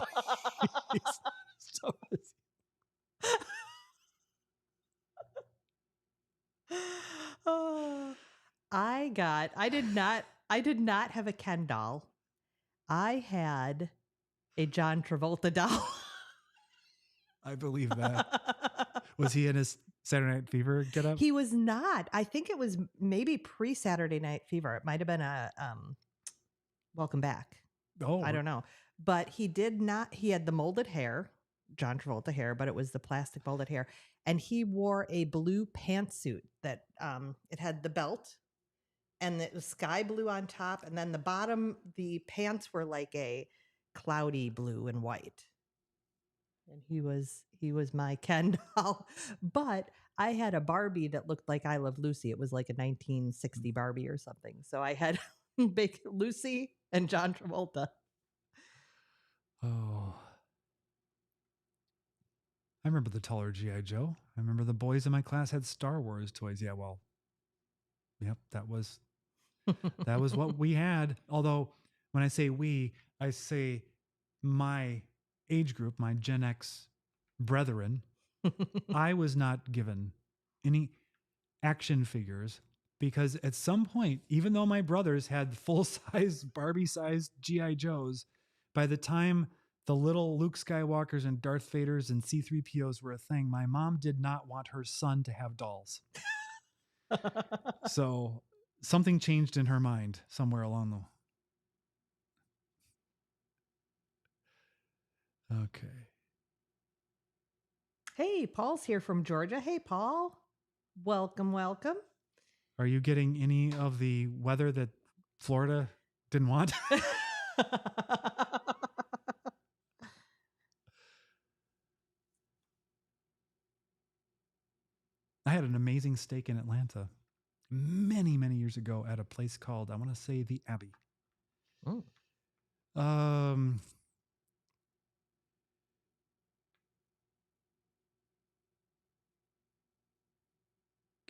I did not have a Ken doll. I had a John Travolta doll. I believe that. Was he in his Saturday Night Fever get up? He was not. I think it was maybe pre-Saturday Night Fever. It might have been a Welcome Back. Oh, I don't know. But he did not. He had the molded hair, John Travolta hair, but it was the plastic molded hair. And he wore a blue pantsuit that it had the belt and it was sky blue on top. And then the bottom, the pants were like a cloudy blue and white. And he was my Ken doll. But I had a Barbie that looked like I Love Lucy. It was like a 1960 Barbie or something. So I had Big Lucy and John Travolta. Oh, I remember the taller G.I. Joe. I remember the boys in my class had Star Wars toys. Yeah, well, yep, that was what we had. Although when I say we, I say my age group, my Gen X brethren. I was not given any action figures because at some point, even though my brothers had full size Barbie sized G.I. Joes, by the time the little Luke Skywalkers and Darth Vaders and C3POs were a thing, my mom did not want her son to have dolls. So something changed in her mind somewhere along the. Okay. Hey, Paul's here from Georgia. Hey, Paul. Welcome, welcome. Are you getting any of the weather that Florida didn't want? I had an amazing steak in Atlanta many, many years ago at a place called, I want to say, the Abbey. Mm. Um,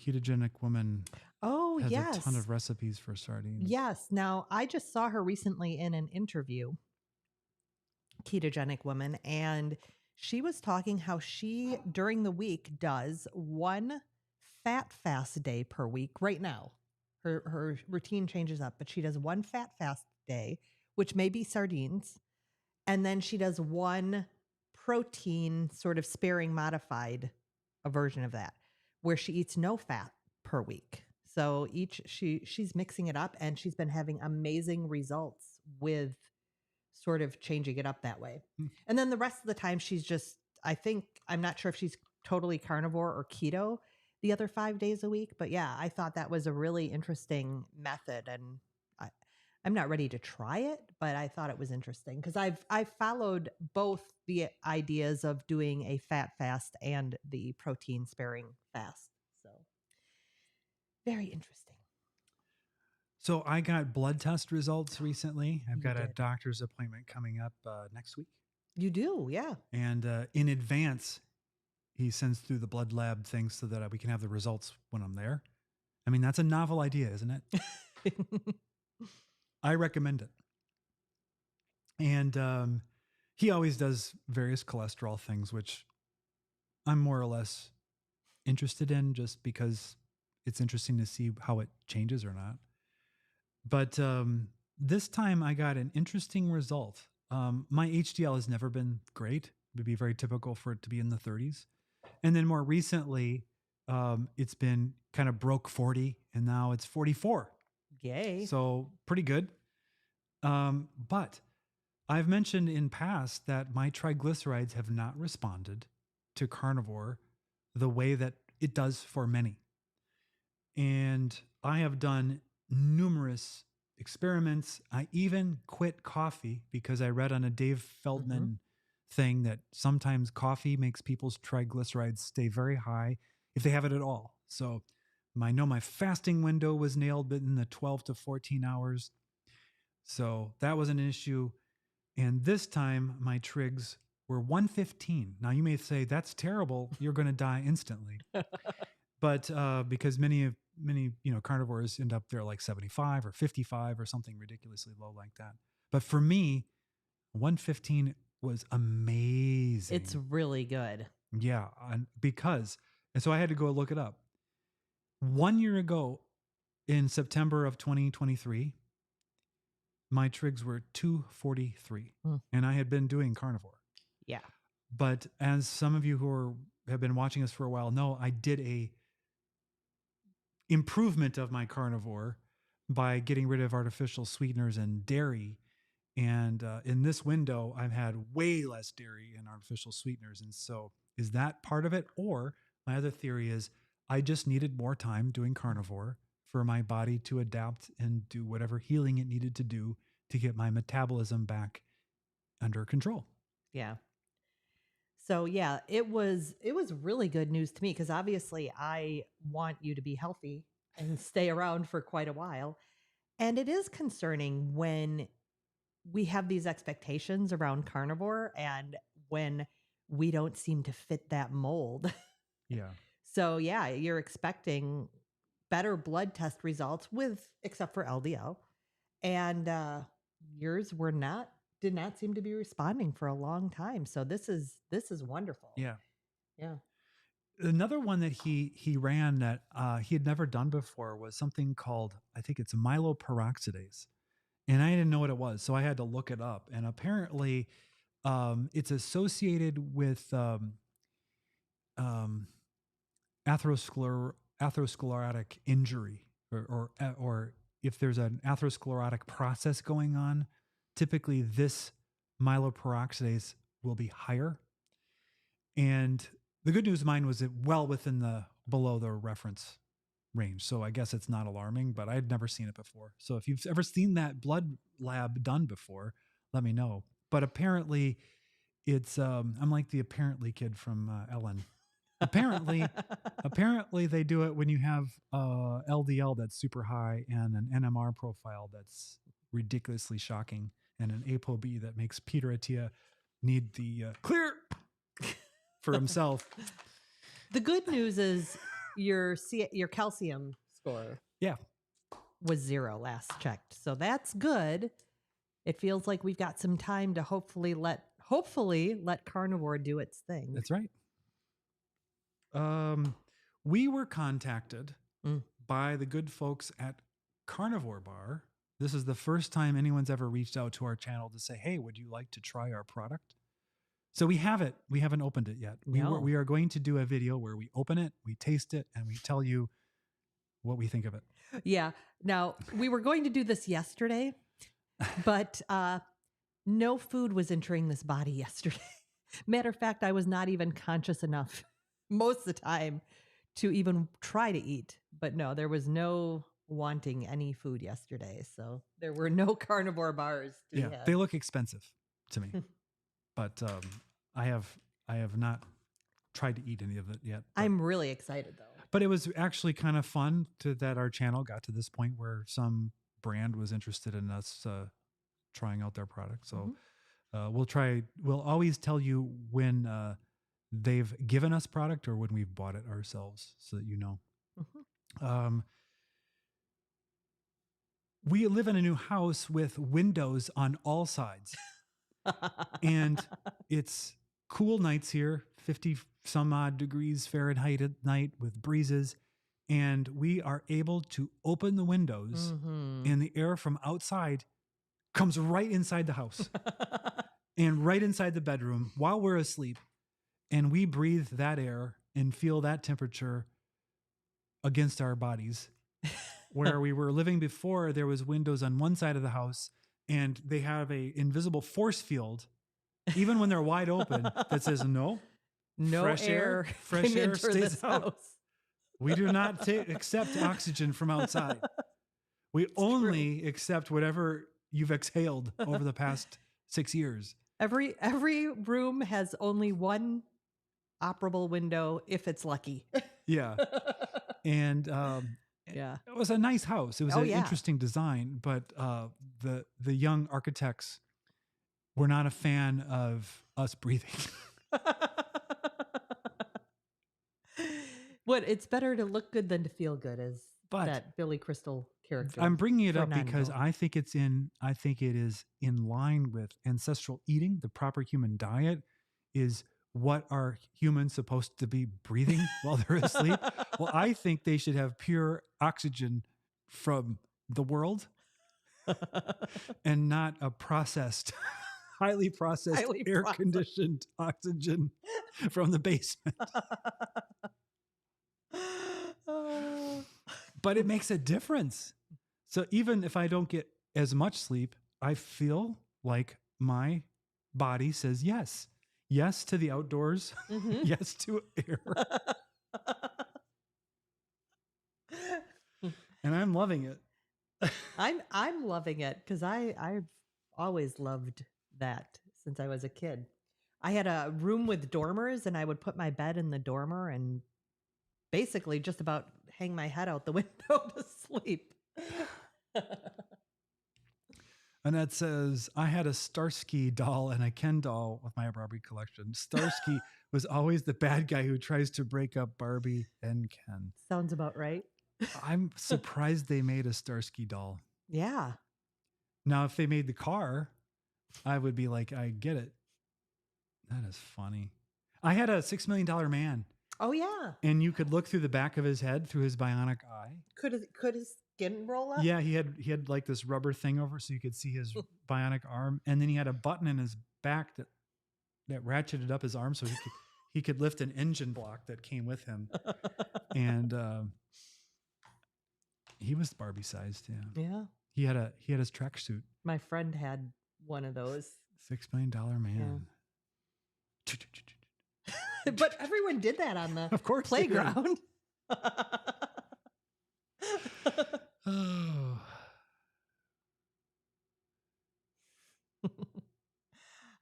Ketogenic woman Oh, has a ton yes. of recipes for sardines. Yes. Now, I just saw her recently in an interview, ketogenic woman, and she was talking how she, during the week, does one fat fast day per week right now. Her routine changes up, but she does one fat fast day, which may be sardines. And then she does one protein sort of sparing modified a version of that where she eats no fat per week. So she's mixing it up and she's been having amazing results with sort of changing it up that way. Hmm. And then the rest of the time she's just I'm not sure if she's totally carnivore or keto the other 5 days a week, but yeah, I thought that was a really interesting method and I I'm not ready to try it, but I thought it was interesting because I've followed both the ideas of doing a fat fast and the protein sparing fast. So very interesting. So I got blood test results recently. I've You got a did. doctor's appointment coming up next week. You do, yeah. And in advance, he sends through the blood lab things so that we can have the results when I'm there. I mean, that's a novel idea, isn't it? I recommend it. And he always does various cholesterol things, which I'm more or less interested in just because it's interesting to see how it changes or not. But this time I got an interesting result. My HDL has never been great. It would be very typical for it to be in the 30s. And then more recently, it's been kind of broke 40 and now it's 44. Yay. So pretty good. But I've mentioned in past that my triglycerides have not responded to carnivore the way that it does for many. And I have done numerous experiments. I even quit coffee because I read on a Dave Feldman thing that sometimes coffee makes people's triglycerides stay very high if they have it at all. So I know my fasting window was nailed in the 12 to 14 hours. So that was an issue. And this time my trigs were 115. Now you may say that's terrible. You're going to die instantly. But because many carnivores end up there like 75 or 55 or something ridiculously low like that. But for me, 115 was amazing. It's really good. Yeah, and so I had to go look it up. 1 year ago, in September of 2023, my trigs were 243, and I had been doing carnivore. Yeah. But as some of you have been watching us for a while know, I did a improvement of my carnivore by getting rid of artificial sweeteners and dairy. And in this window, I've had way less dairy and artificial sweeteners. And so is that part of it? Or my other theory is I just needed more time doing carnivore for my body to adapt and do whatever healing it needed to do to get my metabolism back under control. Yeah. So yeah, it was really good news to me because obviously I want you to be healthy and stay around for quite a while. And it is concerning when we have these expectations around carnivore and when we don't seem to fit that mold. Yeah. So, yeah, you're expecting better blood test results with, except for LDL. And yours did not seem to be responding for a long time. So this is wonderful. Yeah. Yeah. Another one that he ran that he had never done before was something called, I think it's myeloperoxidase. And I didn't know what it was, so I had to look it up. And apparently, it's associated with um, atherosclerotic injury, or if there's an atherosclerotic process going on, typically this myeloperoxidase will be higher. And the good news, mine was it well within the below the reference range. So I guess it's not alarming, but I'd never seen it before. So if you've ever seen that blood lab done before, let me know. But apparently it's I'm like the apparently kid from Ellen. Apparently they do it when you have LDL that's super high and an NMR profile that's ridiculously shocking and an ApoB that makes Peter Attia need the clear for himself. The good news is your calcium score Yeah. was 0 last checked. So that's good. It feels like we've got some time to hopefully let carnivore do its thing. That's right. We were contacted by the good folks at Carnivore Bar. This is the first time anyone's ever reached out to our channel to say, hey, would you like to try our product? So we have it. We haven't opened it yet. No. We are going to do a video where we open it, we taste it, and we tell you what we think of it. Yeah. Now, we were going to do this yesterday, but no food was entering this body yesterday. Matter of fact, I was not even conscious enough most of the time to even try to eat. But no, there was no wanting any food yesterday. So there were no carnivore bars to be had. They look expensive to me. But I have not tried to eat any of it yet. I'm really excited though. But it was actually kind of fun that our channel got to this point where some brand was interested in us trying out their product. So we'll always tell you when they've given us product or when we've bought it ourselves so that you know. We live in a new house with windows on all sides. And it's cool nights here, 50 some odd degrees Fahrenheit at night with breezes. And we are able to open the windows and the air from outside comes right inside the house and right inside the bedroom while we're asleep. And we breathe that air and feel that temperature against our bodies. Where we were living before, there was windows on one side of the house and they have a invisible force field, even when they're wide open, that says no fresh air stays out. House. We do not accept oxygen from outside. We only accept whatever you've exhaled over the past 6 years. Every room has only one operable window if it's lucky. Yeah. And yeah, it was a nice house. It was an interesting design, but the young architects were not a fan of us breathing. What? It's better to look good than to feel good, is that Billy Crystal character. I'm bringing it up because I think it is in line with ancestral eating. The proper human diet is what are humans supposed to be breathing while they're asleep? Well, I think they should have pure oxygen from the world and not a highly processed, air-conditioned oxygen from the basement. But it makes a difference. So even if I don't get as much sleep, I feel like my body says yes. Yes to the outdoors. Yes to air. And I'm loving it. I'm loving it because I've always loved that since I was a kid. I had a room with dormers and I would put my bed in the dormer and basically just about hang my head out the window to sleep. Annette says, I had a Starsky doll and a Ken doll with my Barbie collection. Starsky was always the bad guy who tries to break up Barbie and Ken. Sounds about right. I'm surprised they made a Starsky doll. Yeah. Now, if they made the car, I would be like, I get it. That is funny. I had a $6 million man, Oh yeah. and you could look through the back of his head through his bionic eye. Could his skin roll up? Yeah, he had like this rubber thing over so you could see his bionic arm, and then he had a button in his back that ratcheted up his arm so he could lift an engine block that came with him, and he was Barbie sized. Yeah, Yeah. he had his tracksuit. My friend had one of those. $6 million man. But everyone did that on the Of course they did. playground. Oh.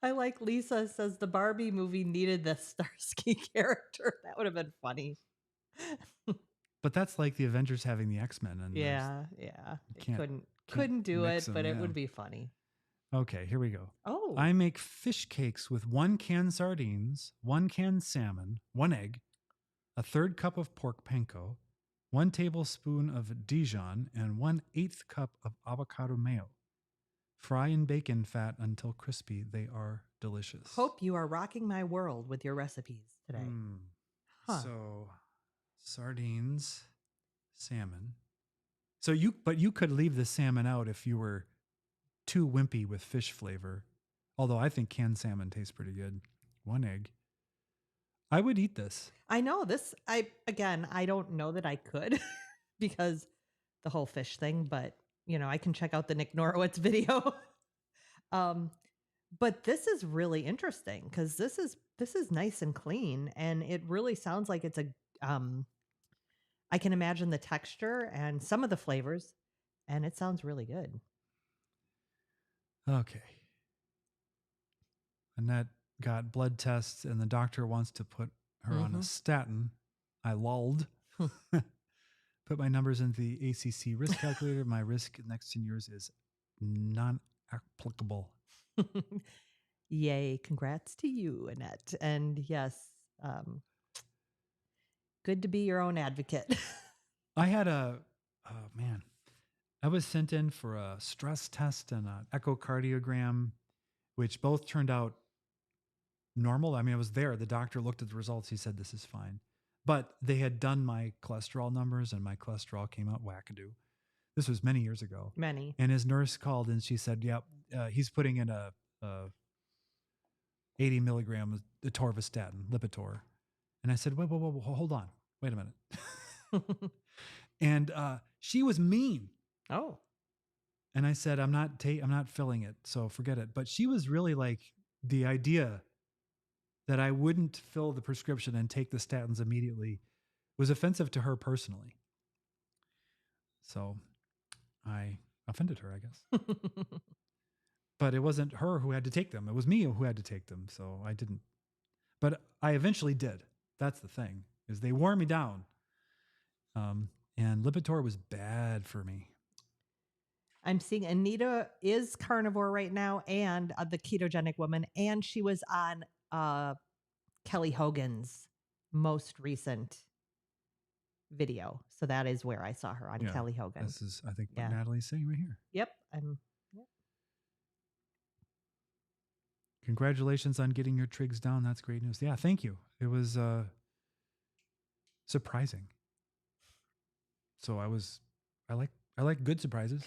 I like Lisa says the Barbie movie needed the Starsky character. That would have been funny. But that's like the Avengers having the X-Men. And Yeah. can't- Couldn't do mix it, them, but it yeah. would be funny. Okay, here we go. Oh. I make fish cakes with 1 can sardines, 1 can salmon, 1 egg, a 1/3 cup of pork panko, 1 tablespoon of Dijon, and 1/8 cup of avocado mayo. Fry in bacon fat until crispy. They are delicious. Hope you are rocking my world with your recipes today. Huh. So, sardines, salmon. So you could leave the salmon out if you were too wimpy with fish flavor. Although I think canned salmon tastes pretty good. 1 egg. I would eat this. I know this. I don't know that I could because the whole fish thing, but I can check out the Nick Norowitz video. But this is really interesting because this is nice and clean, and it really sounds like it's I can imagine the texture and some of the flavors, and it sounds really good. Okay. Annette got blood tests, and the doctor wants to put her on a statin. I lulled. Put my numbers into the ACC risk calculator. My risk next 10 years is non-applicable. Yay. Congrats to you, Annette. And yes, good to be your own advocate. I had I was sent in for a stress test and an echocardiogram, which both turned out normal. I mean, I was there. The doctor looked at the results. He said, this is fine. But they had done my cholesterol numbers, and my cholesterol came out wackadoo. This was many years ago. Many. And his nurse called and she said, yep, he's putting in a 80 milligrams atorvastatin, Lipitor. And I said, whoa, hold on. Wait a minute. And she was mean. Oh. And I said, I'm not filling it, so forget it. But she was really like, the idea that I wouldn't fill the prescription and take the statins immediately was offensive to her personally. So I offended her, I guess. But it wasn't her who had to take them. It was me who had to take them. So I didn't. But I eventually did. That's the thing, is they wore me down. And Lipitor was bad for me. I'm seeing Anita is carnivore right now, and the ketogenic woman, and she was on Kelly Hogan's most recent video. So that is where I saw her on Kelly Hogan. This is, I think, what Natalie's saying right here. Yep. Congratulations on getting your trigs down. That's great news. Yeah, thank you. It was surprising. So I like good surprises.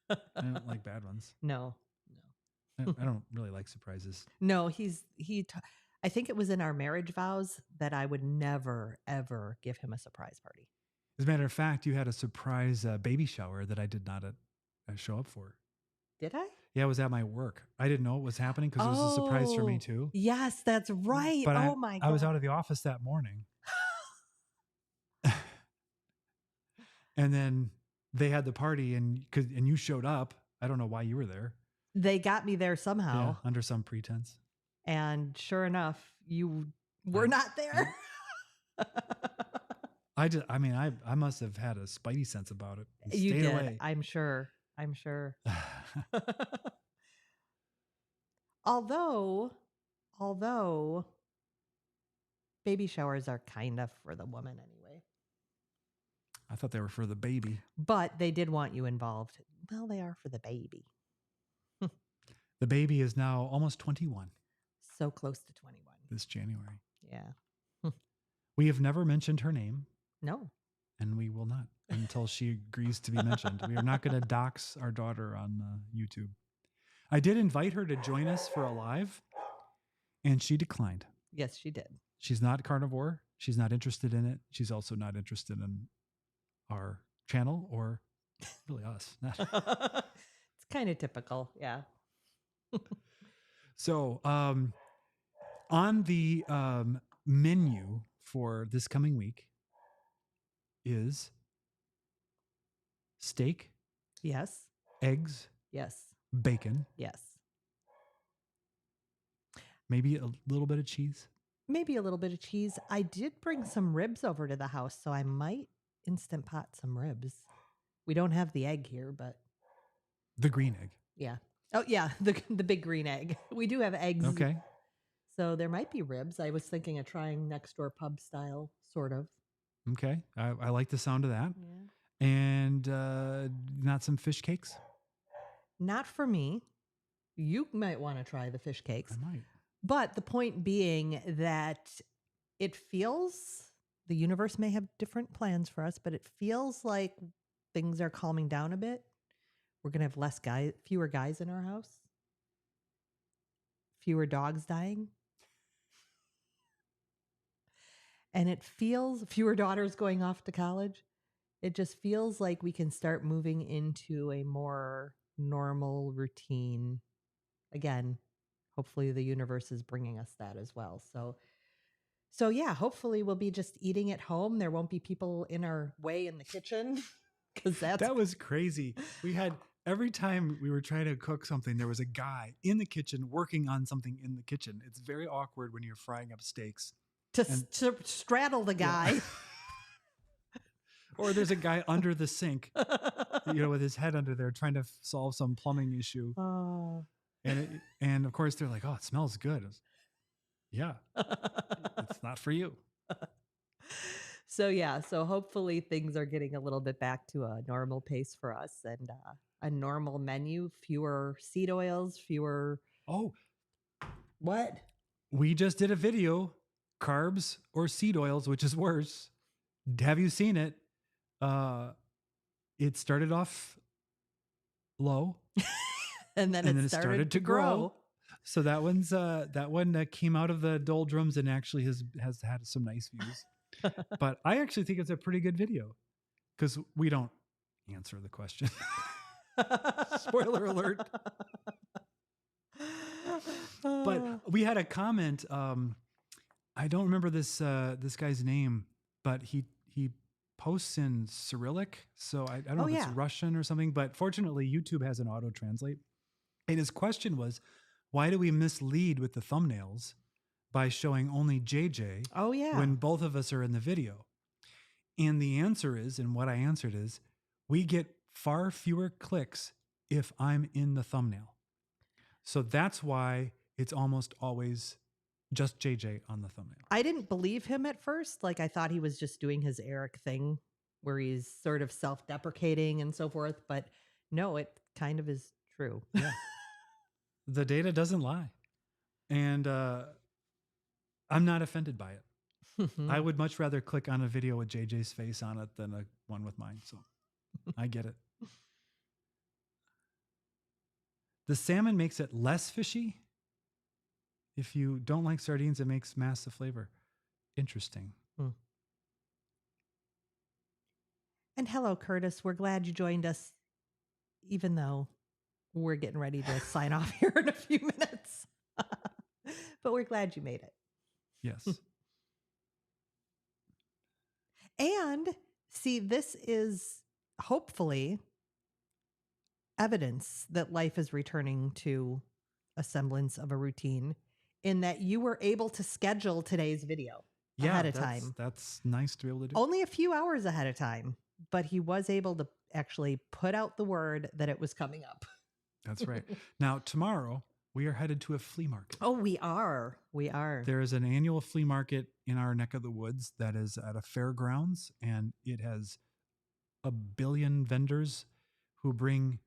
I don't like bad ones. No. I don't really like surprises. No, I think it was in our marriage vows that I would never, ever give him a surprise party. As a matter of fact, you had a surprise baby shower that I did not show up for. Did I? Yeah, it was at my work. I didn't know it was happening because it was a surprise for me too. Yes, that's right. But my God. I was out of the office that morning. And then they had the party and you showed up. I don't know why you were there. They got me there somehow. Yeah, under some pretense. And sure enough, you were not there. I must have had a spidey sense about it and You stayed did, away. I'm sure. I'm sure. Although, although baby showers are kind of for the woman anyway. I thought they were for the baby. But they did want you involved. Well, they are for the baby. The baby is now almost 21 So close to 21. this January. Yeah. We have never mentioned her name, No. and we will not until she agrees to be mentioned. We are not going to dox our daughter on YouTube. I did invite her to join us for a live, and she declined. Yes, she did. She's not carnivore. She's not interested in it. She's also not interested in our channel or really us. It's kind of typical. Yeah. So, on the menu for this coming week is steak, Yes. eggs, Yes. bacon, Yes. maybe a little bit of cheese. Maybe a little bit of cheese. I did bring some ribs over to the house, so I might instant pot some ribs. We don't have the egg here, but The green egg. yeah. Oh yeah, the big green egg. We do have eggs. Okay. So there might be ribs. I was thinking of trying next door pub style, sort of. Okay. I like the sound of that. Yeah. And not some fish cakes? Not for me. You might want to try the fish cakes. I might. But the point being that it feels, the universe may have different plans for us, but it feels like things are calming down a bit. We're going to have fewer guys in our house, fewer dogs dying. And it feels, fewer daughters going off to college. It just feels like we can start moving into a more normal routine. Again, hopefully the universe is bringing us that as well. So yeah, hopefully we'll be just eating at home. There won't be people in our way in the kitchen because That was crazy. We had every time we were trying to cook something, there was a guy in the kitchen working on something in the kitchen. It's very awkward when you're frying up steaks. to straddle the guy. Yeah. Or there's a guy under the sink, with his head under there trying to solve some plumbing issue. Oh. And of course they're like, "Oh, it smells good." Yeah, it's not for you. So hopefully things are getting a little bit back to a normal pace for us and a normal menu, fewer seed oils, fewer. Oh, What? we just did a video, carbs or seed oils, which is worse. Have you seen it? It started off low And then it started to grow. So that one came out of the doldrums and actually has had some nice views. But I actually think it's a pretty good video because we don't answer the question. Spoiler alert. But we had a comment. I don't remember this guy's name, but he posts in Cyrillic, so I don't know if it's Russian or something. But fortunately, YouTube has an auto translate. And his question was, why do we mislead with the thumbnails by showing only JJ when both of us are in the video? And the answer is, and what I answered is, we get far fewer clicks if I'm in the thumbnail. So that's why it's almost always just JJ on the thumbnail. I didn't believe him at first. Like I thought he was just doing his Eric thing where he's sort of self-deprecating and so forth. But no, it kind of is true. Yeah. The data doesn't lie. And I'm not offended by it. I would much rather click on a video with JJ's face on it than a one with mine. So I get it. The salmon makes it less fishy. If you don't like sardines, it makes massive flavor. Interesting. And hello, Curtis. We're glad you joined us, even though we're getting ready to sign off here in a few minutes. But we're glad you made it. Yes. And see, this is hopefully evidence that life is returning to a semblance of a routine in that you were able to schedule today's video. ahead Yeah, of time. that's nice to be able to do. Only a few hours ahead of time, but he was able to actually put out the word that it was coming up. That's right. Now, tomorrow we are headed to a flea market. Oh, we are. We are. There is an annual flea market in our neck of the woods that is at a fairgrounds, and it has a billion vendors who bring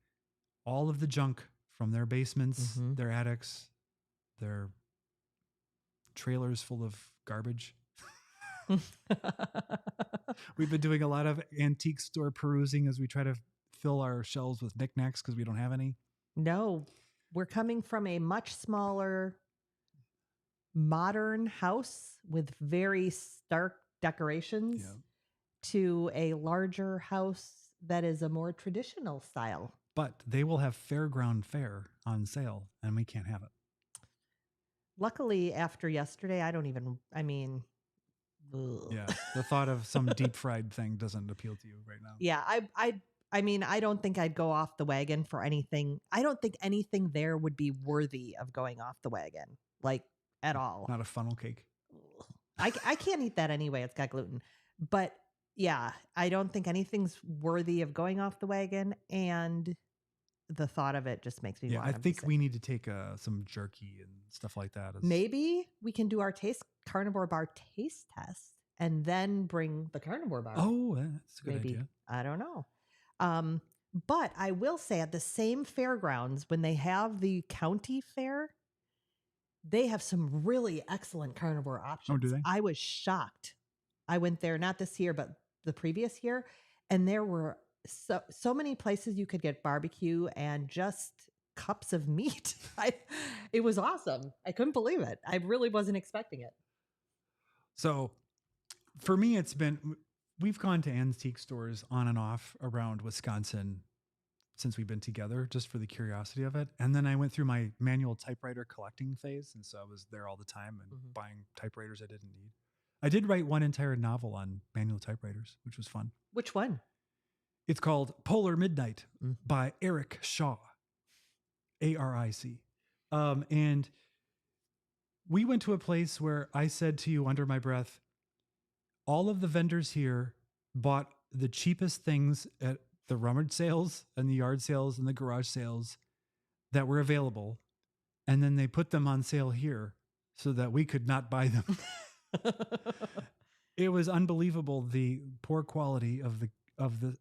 all of the junk from their basements, Mhm. their attics, their trailers full of garbage. We've been doing a lot of antique store perusing as we try to fill our shelves with knickknacks because we don't have any. No, we're coming from a much smaller, modern house with very stark decorations Yeah. to a larger house that is a more traditional style. But they will have fairground fare on sale, and we can't have it. Luckily, after yesterday, I mean, ugh. Yeah. The thought of some deep fried thing doesn't appeal to you right now. Yeah, I mean, I don't think I'd go off the wagon for anything. I don't think anything there would be worthy of going off the wagon, like at all. Not a funnel cake. Ugh. I can't eat that anyway. It's got gluten. But yeah, I don't think anything's worthy of going off the wagon. And the thought of it just makes me Yeah, want I to be think sick. we need to take some jerky and stuff like that. Maybe we can do our carnivore bar taste test and then bring the carnivore bar. Oh, that's a good Maybe. idea. I don't know. But I will say at the same fairgrounds, when they have the county fair, they have some really excellent carnivore options. Oh, do they? I was shocked. I went there not this year, but the previous year, and there were so many places you could get barbecue and just cups of meat. It was awesome. I couldn't believe it. I really wasn't expecting it. So for me, we've gone to antique stores on and off around Wisconsin since we've been together, just for the curiosity of it. And then I went through my manual typewriter collecting phase. And so I was there all the time and buying typewriters I didn't need. I did write one entire novel on manual typewriters, which was fun. Which one? It's called Polar Midnight by Eric Shaw, ARIC. And we went to a place where I said to you under my breath, all of the vendors here bought the cheapest things at the rummage sales and the yard sales and the garage sales that were available. And then they put them on sale here so that we could not buy them. It was unbelievable. The poor quality of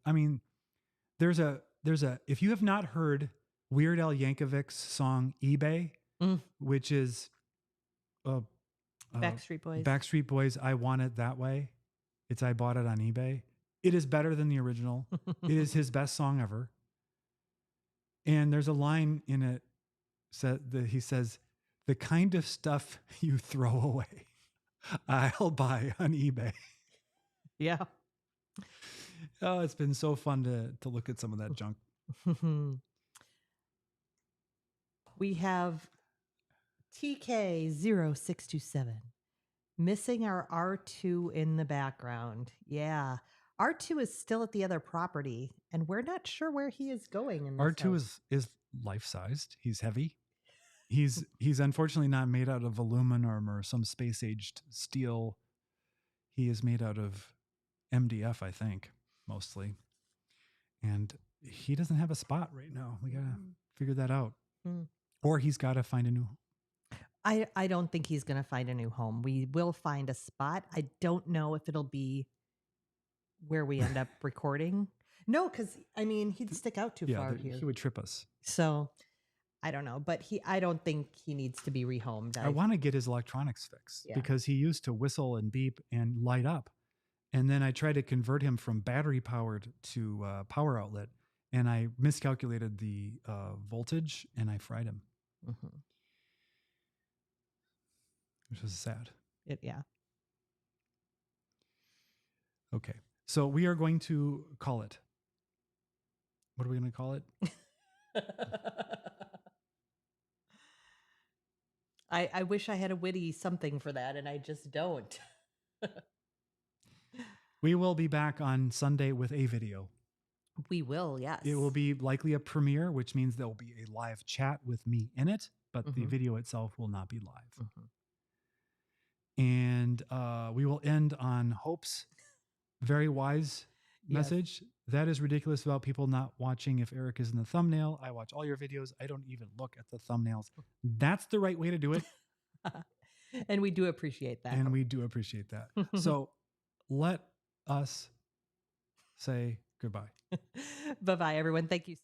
I mean, there's a, if you have not heard Weird Al Yankovic's song eBay, which is Backstreet Boys. Backstreet Boys, I Want It That Way. I bought it on eBay. It is better than the original. It is his best song ever. And there's a line in it that he says, the kind of stuff you throw away, I'll buy on eBay. Yeah. Oh, it's been so fun to look at some of that junk. We have TK0627 missing our R2 in the background. Yeah. R2 is still at the other property, and we're not sure where he is going. In this R2 house. is life-sized. He's heavy. He's unfortunately not made out of aluminum or some space-aged steel. He is made out of MDF, I think, mostly. And he doesn't have a spot right now. We got to figure that out. Or he's got to find a new home. I don't think he's going to find a new home. We will find a spot. I don't know if it'll be where we end up recording. No, because, I mean, he'd stick out too far here. He would trip us. So, I don't know. But I don't think he needs to be rehomed. I want to get his electronics fixed because he used to whistle and beep and light up. And then I tried to convert him from battery powered to power outlet. And I miscalculated the voltage and I fried him. Which was sad. Yeah. Okay. So we are going to call it. What are we going to call it? I wish I had a witty something for that, and I just don't. We will be back on Sunday with a video. We will, yes. It will be likely a premiere, which means there will be a live chat with me in it, but the video itself will not be live. And we will end on Hope's very wise Yes. message. That is ridiculous about people not watching if Eric is in the thumbnail. I watch all your videos. I don't even look at the thumbnails. That's the right way to do it. And we do appreciate that. And we do appreciate that. So let us say goodbye. Bye-bye, everyone. Thank you so